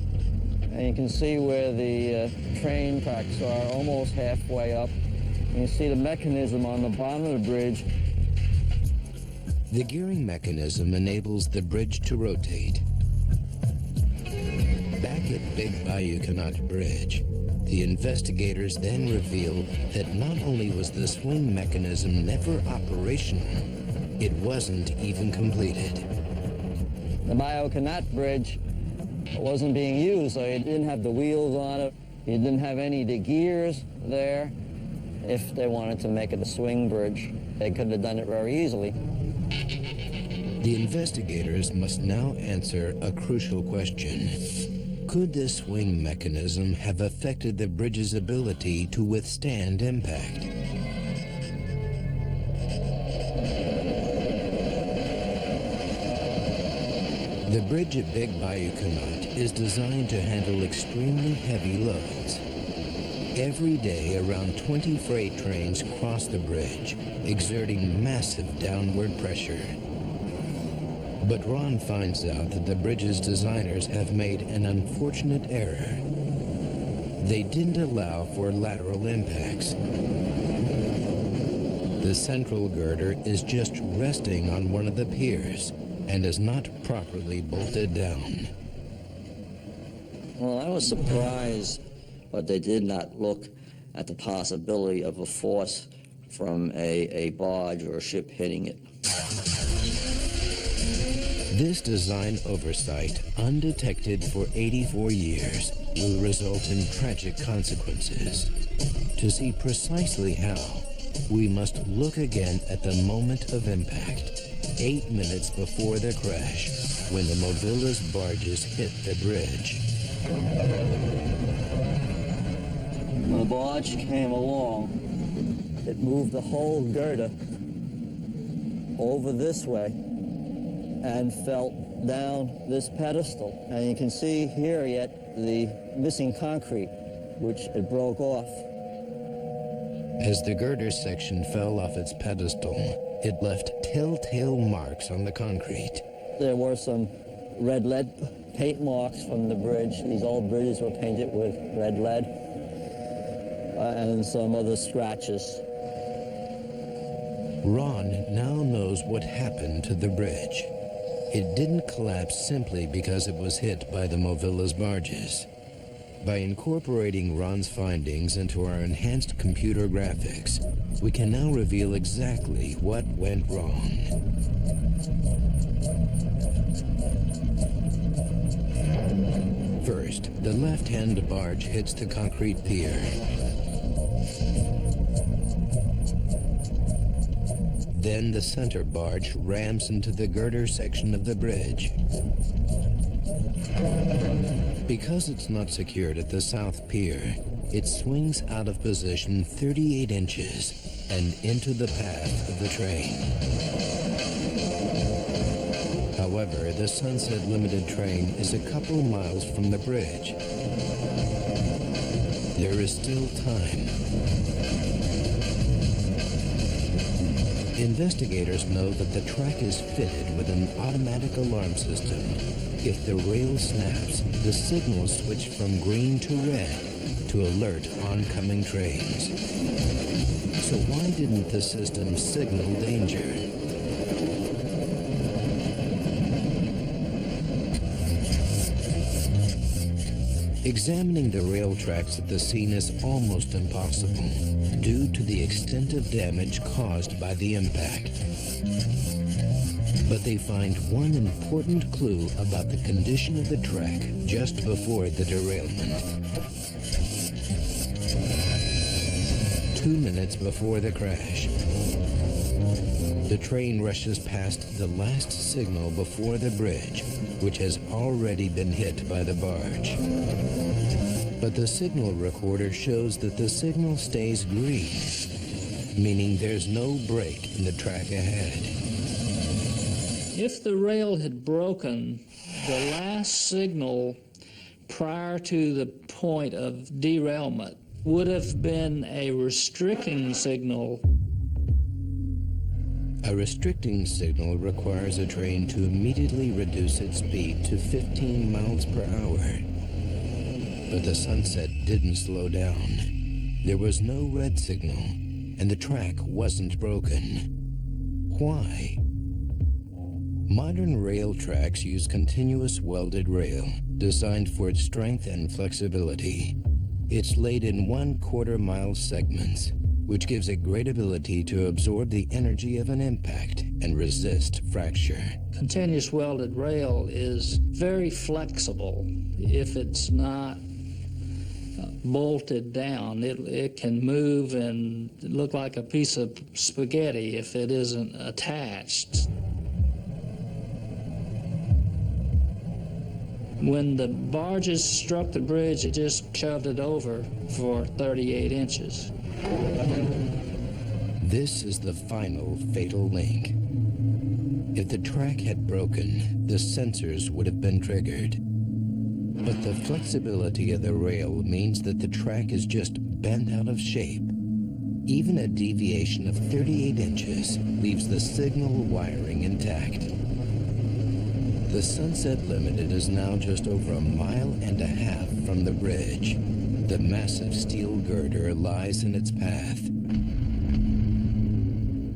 [SPEAKER 2] and you can see where the train tracks are almost halfway up. And you see the mechanism on the bottom of the bridge.
[SPEAKER 1] The gearing mechanism enables the bridge to rotate. Back at Big Bayou Canot Bridge, the investigators then reveal that not only was the swing mechanism never operational, it wasn't even completed.
[SPEAKER 2] The Bayou Canot Bridge wasn't being used, so it didn't have the wheels on it. You didn't have any of the gears there. If they wanted to make it a swing bridge, they could have done it very easily.
[SPEAKER 1] The investigators must now answer a crucial question. Could this swing mechanism have affected the bridge's ability to withstand impact? The bridge at Big Bayou Canot is designed to handle extremely heavy loads. Every day, around 20 freight trains cross the bridge, exerting massive downward pressure. But Ron finds out that the bridge's designers have made an unfortunate error. They didn't allow for lateral impacts. The central girder is just resting on one of the piers and is not properly bolted down.
[SPEAKER 2] Well, I was surprised, but they did not look at the possibility of a force from a barge or a ship hitting it.
[SPEAKER 1] This design oversight, undetected for 84 years, will result in tragic consequences. To see precisely how, we must look again at the moment of impact, 8 minutes before the crash, when the Movilla's barges hit the bridge.
[SPEAKER 2] When the barge came along, it moved the whole girder over this way and fell down this pedestal. And you can see here yet the missing concrete, which it broke off.
[SPEAKER 1] As the girder section fell off its pedestal, it left telltale marks on the concrete.
[SPEAKER 2] There were some red lead paint marks from the bridge. These old bridges were painted with red lead, and some other scratches.
[SPEAKER 1] Ron now knows what happened to the bridge. It didn't collapse simply because it was hit by the Movilla's barges. By incorporating Ron's findings into our enhanced computer graphics, we can now reveal exactly what went wrong. First, the left-hand barge hits the concrete pier. Then the center barge rams into the girder section of the bridge. Because it's not secured at the south pier, it swings out of position 38 inches and into the path of the train. However, the Sunset Limited train is a couple miles from the bridge. There is still time. Investigators know that the track is fitted with an automatic alarm system. If the rail snaps, the signals switch from green to red to alert oncoming trains. So why didn't the system signal danger? Examining the rail tracks at the scene is almost impossible due to the extent of damage caused by the impact. But they find one important clue about the condition of the track just before the derailment. 2 minutes before the crash. The train rushes past the last signal before the bridge, which has already been hit by the barge. But the signal recorder shows that the signal stays green, meaning there's no break in the track ahead.
[SPEAKER 23] If the rail had broken, the last signal prior to the point of derailment would have been a restricting signal.
[SPEAKER 1] A restricting signal requires a train to immediately reduce its speed to 15 miles per hour. But the Sunset didn't slow down. There was no red signal, and the track wasn't broken. Why? Modern rail tracks use continuous welded rail, designed for its strength and flexibility. It's laid in 1/4 mile segments, which gives it great ability to absorb the energy of an impact and resist fracture.
[SPEAKER 23] Continuous welded rail is very flexible. If it's not bolted down, it can move and look like a piece of spaghetti if it isn't attached. When the barges struck the bridge, it just shoved it over for 38 inches.
[SPEAKER 1] This is the final fatal link. If the track had broken, the sensors would have been triggered. But the flexibility of the rail means that the track is just bent out of shape. Even a deviation of 38 inches leaves the signal wiring intact. The Sunset Limited is now just over 1.5 miles from the bridge. The massive steel girder lies in its path,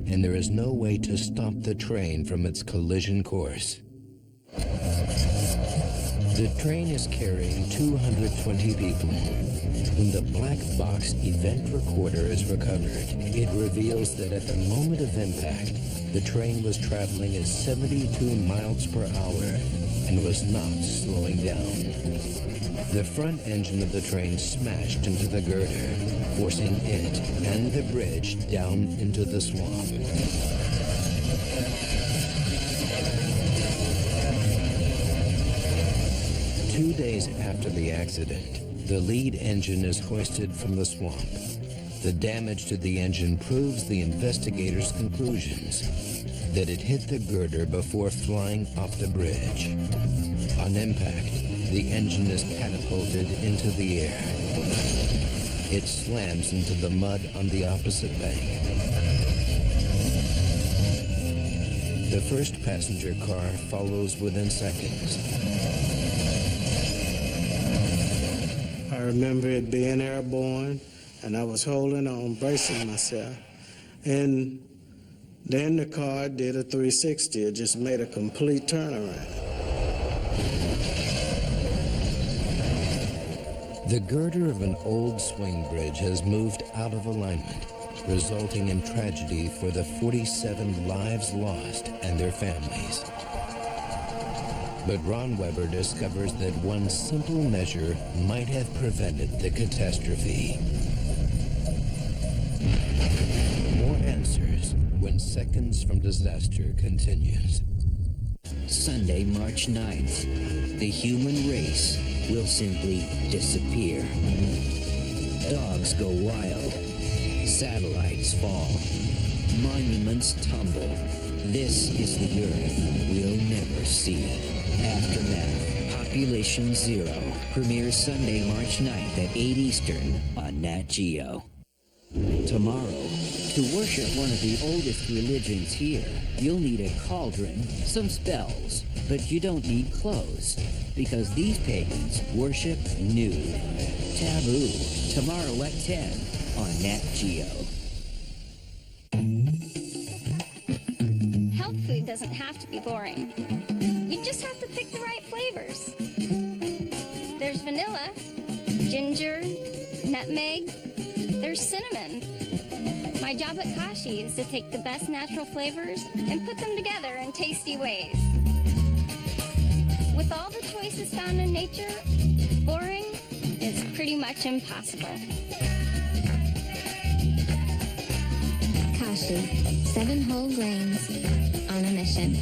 [SPEAKER 1] and there is no way to stop the train from its collision course. The train is carrying 220 people. When the black box event recorder is recovered, it reveals that at the moment of impact, the train was traveling at 72 miles per hour and was not slowing down. The front engine of the train smashed into the girder, forcing it and the bridge down into the swamp. Two days after the accident, the lead engine is hoisted from the swamp. The damage to the engine proves the investigators' conclusions that it hit the girder before flying off the bridge. On impact, the engine is catapulted into the air. It slams into the mud on the opposite bank. The first passenger car follows within seconds.
[SPEAKER 4] I remember it being airborne, and I was holding on, bracing myself. And then the car did a 360. It just made a complete turnaround.
[SPEAKER 1] The girder of an old swing bridge has moved out of alignment, resulting in tragedy for the 47 lives lost and their families. But Ron Weber discovers that one simple measure might have prevented the catastrophe. More answers when Seconds from Disaster continues.
[SPEAKER 8] Sunday, March 9th. The human race will simply disappear. Dogs go wild. Satellites fall. Monuments tumble. This is the Earth we'll never see. Aftermath, Population Zero, premieres Sunday, March 9th at 8 Eastern on Nat Geo. Tomorrow, to worship one of the oldest religions here, you'll need a cauldron, some spells, but you don't need clothes, because these pagans worship nude. Taboo, tomorrow at 10 on Nat Geo.
[SPEAKER 6] Health food doesn't have to be boring. You just have to pick the right flavors. There's vanilla, ginger, nutmeg, there's cinnamon. My job at Kashi is to take the best natural flavors and put them together in tasty ways. With all the choices found in nature, boring is pretty much impossible.
[SPEAKER 21] coffee. 7 whole grains on a mission.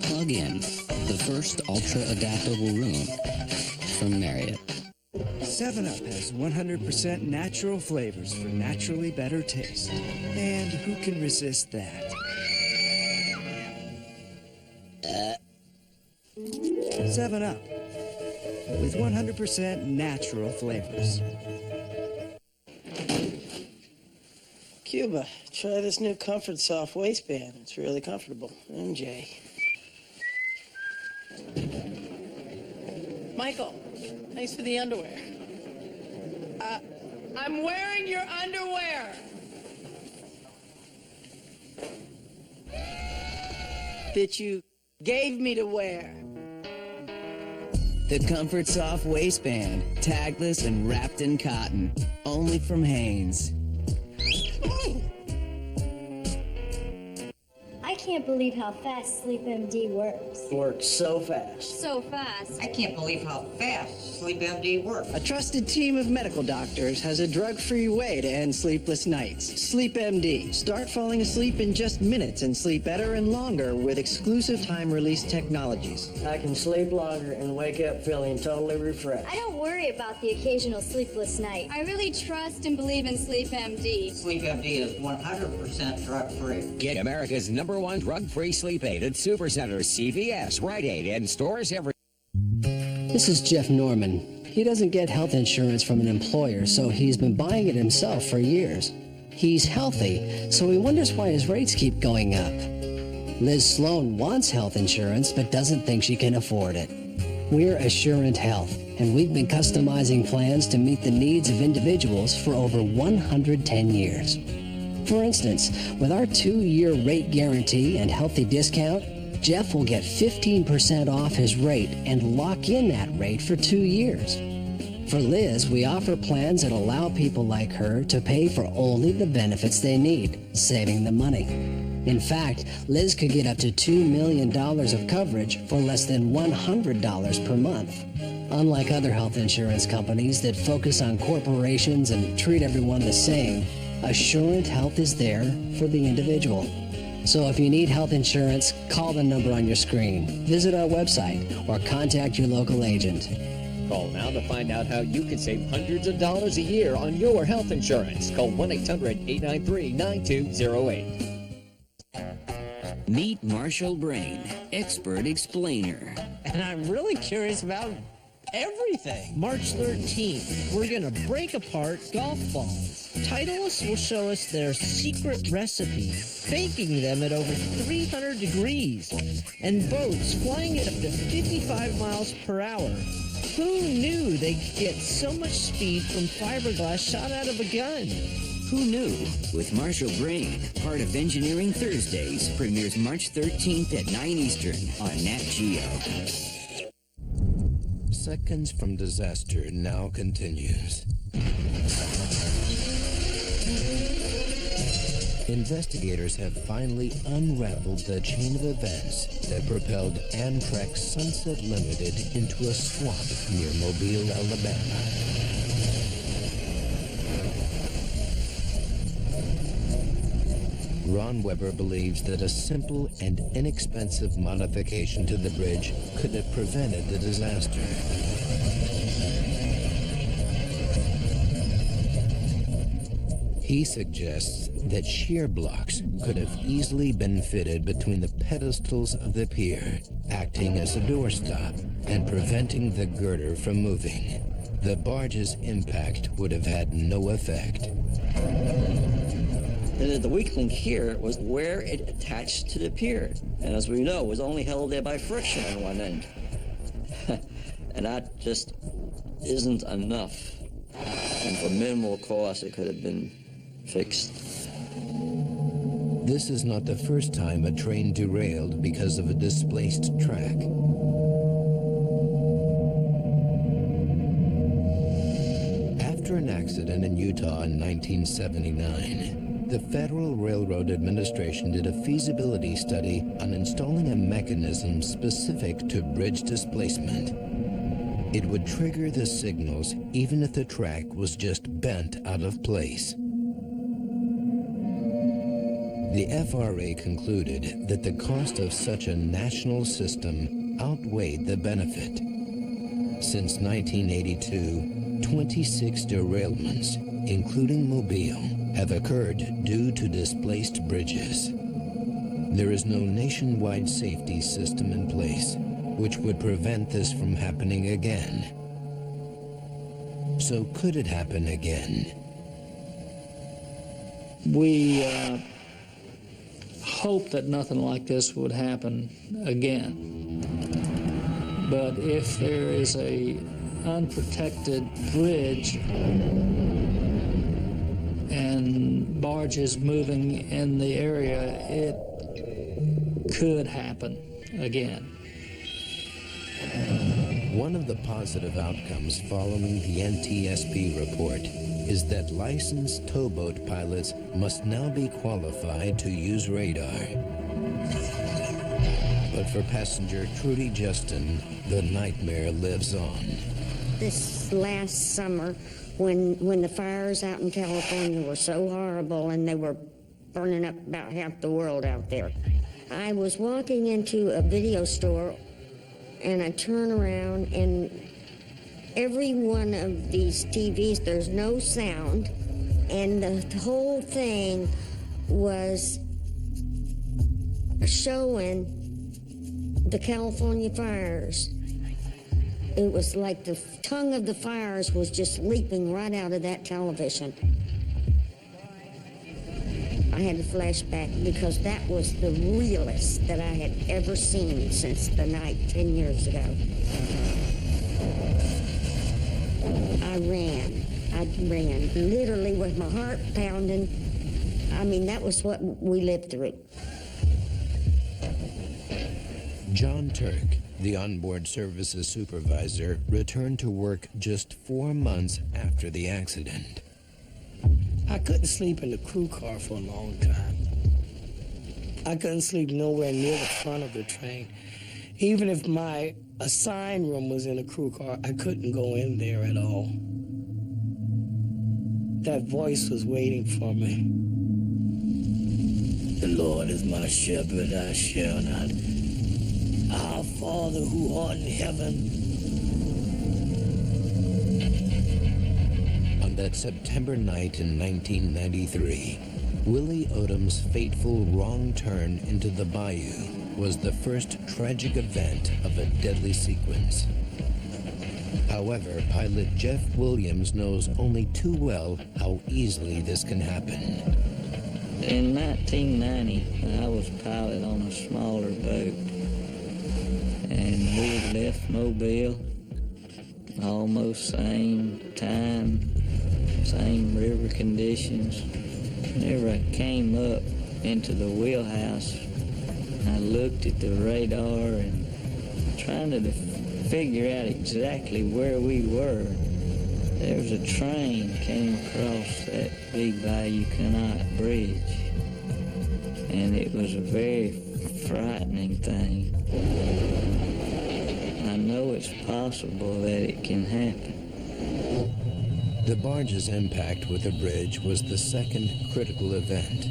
[SPEAKER 26] Plug in the first ultra-adaptable room from Marriott.
[SPEAKER 3] 7-Up has 100% natural flavors for naturally better taste. And who can resist that? 7-Up with 100% natural flavors.
[SPEAKER 5] Cuba, try this new Comfort Soft waistband. It's really comfortable. MJ. Michael, thanks for the underwear. I'm wearing your underwear. That you gave me to wear.
[SPEAKER 10] The Comfort Soft waistband, tagless and wrapped in cotton. Only from Hanes.
[SPEAKER 12] I can't believe how fast SleepMD works.
[SPEAKER 5] Works so fast.
[SPEAKER 12] So fast.
[SPEAKER 13] I can't believe how fast SleepMD works.
[SPEAKER 5] A trusted team of medical doctors has a drug-free way to end sleepless nights. SleepMD. Start falling asleep in just minutes and sleep better and longer with exclusive time-release technologies. I can sleep longer and wake up feeling totally refreshed.
[SPEAKER 12] I don't worry about the occasional sleepless night. I really trust and believe in SleepMD.
[SPEAKER 13] SleepMD is 100% drug-free.
[SPEAKER 14] Get America's #1 drug-free sleep aid at Supercenters, CVS, Rite Aid, and stores every...
[SPEAKER 15] This is Jeff Norman. He doesn't get health insurance from an employer, so he's been buying it himself for years. He's healthy, so he wonders why his rates keep going up. Liz Sloan wants health insurance, but doesn't think she can afford it. We're Assurant Health, and we've been customizing plans to meet the needs of individuals for over 110 years. For instance, with our 2-year rate guarantee and healthy discount, Jeff will get 15% off his rate and lock in that rate for 2 years. For Liz, we offer plans that allow people like her to pay for only the benefits they need, saving them money. In fact, Liz could get up to $2 million of coverage for less than $100 per month. Unlike other health insurance companies that focus on corporations and treat everyone the same, Assurant Health is there for the individual. So if you need health insurance, call the number on your screen, visit our website, or contact your local agent.
[SPEAKER 17] Call now to find out how you can save hundreds of dollars a year on your health insurance. Call 1-800-893-9208.
[SPEAKER 8] Meet Marshall Brain, expert explainer.
[SPEAKER 22] And I'm really curious about everything. March 13th, we're gonna break apart golf balls. Titleists will show us their secret recipe, baking them at over 300 degrees, and boats flying at up to 55 miles per hour. Who knew they could get so much speed from fiberglass shot out of a gun?
[SPEAKER 8] Who knew? With Marshall Brain, part of Engineering Thursdays, premieres March 13th at 9 Eastern on Nat Geo.
[SPEAKER 1] Seconds from disaster now continues. Investigators have finally unraveled the chain of events that propelled Amtrak Sunset Limited into a swamp near Mobile, Alabama. Ron Weber believes that a simple and inexpensive modification to the bridge could have prevented the disaster. He suggests that shear blocks could have easily been fitted between the pedestals of the pier, acting as a doorstop and preventing the girder from moving. The barge's impact would have had no effect.
[SPEAKER 2] The weak link here was where it attached to the pier. And as we know, it was only held there by friction on one end. And that just isn't enough. And for minimal cost, it could have been fixed.
[SPEAKER 1] This is not the first time a train derailed because of a displaced track. After an accident in Utah in 1979, the Federal Railroad Administration did a feasibility study on installing a mechanism specific to bridge displacement. It would trigger the signals even if the track was just bent out of place. The FRA concluded that the cost of such a national system outweighed the benefit. Since 1982, 26 derailments, including Mobile, have occurred due to displaced bridges. There is no nationwide safety system in place, which would prevent this from happening again. So could it happen again?
[SPEAKER 23] We hope that nothing like this would happen again. But if there is a unprotected bridge and barges moving in the area, it could happen again.
[SPEAKER 1] One of the positive outcomes following the NTSB report is that licensed towboat pilots must now be qualified to use radar. But for passenger Trudy Justin, the nightmare lives on.
[SPEAKER 7] This last summer, when the fires out in California were so horrible and they were burning up about half the world out there, I was walking into a video store and I turn around and every one of these TVs, there's no sound, and the whole thing was showing the California fires. It was like the tongue of the fires was just leaping right out of that television. I had a flashback because that was the realest that I had ever seen since the night 10 years ago. I ran, literally with my heart pounding. I mean, that was what we lived through.
[SPEAKER 1] John Turk, the onboard services supervisor, returned to work just 4 months after the accident.
[SPEAKER 9] I couldn't sleep in the crew car for a long time. I couldn't sleep nowhere near the front of the train. Even if my assigned room was in a crew car, I couldn't go in there at all. That voice was waiting for me. The Lord is my shepherd, I shall not. Our Father who art in heaven.
[SPEAKER 1] On that September night in 1993, Willie Odom's fateful wrong turn into the bayou was the first tragic event of a deadly sequence. However, pilot Jeff Williams knows only too well how easily this can happen.
[SPEAKER 2] In 1990, I was pilot on a smaller boat, and we had left Mobile almost same time, same river conditions. Whenever I came up into the wheelhouse, I looked at the radar and trying to figure out exactly where we were. There was a train came across that big Bayou Canot Bridge, and it was a very frightening thing. I know it's possible that it can happen.
[SPEAKER 1] The barge's impact with the bridge was the second critical event.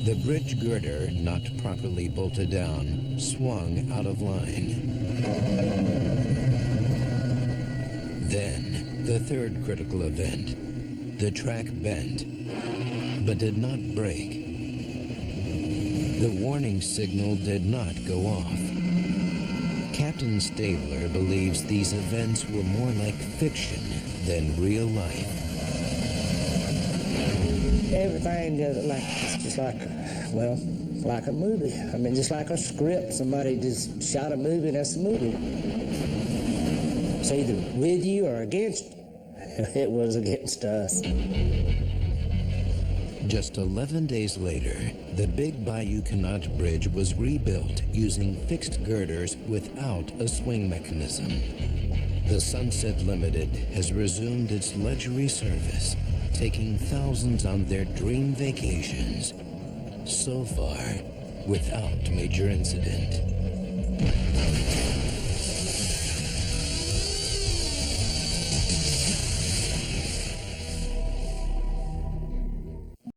[SPEAKER 1] The bridge girder, not properly bolted down, swung out of line. Then, the third critical event. The track bent, but did not break. The warning signal did not go off. Captain Stabler believes these events were more like fiction than real life.
[SPEAKER 4] Everything it's just like, well, like a movie. I mean, just like a script. Somebody just shot a movie, and that's a movie. It's either with you or against you. It was against us.
[SPEAKER 1] Just 11 days later, the Big Bayou Canot Bridge was rebuilt using fixed girders without a swing mechanism. The Sunset Limited has resumed its luxury service, taking thousands on their dream vacations. So far, without major incident.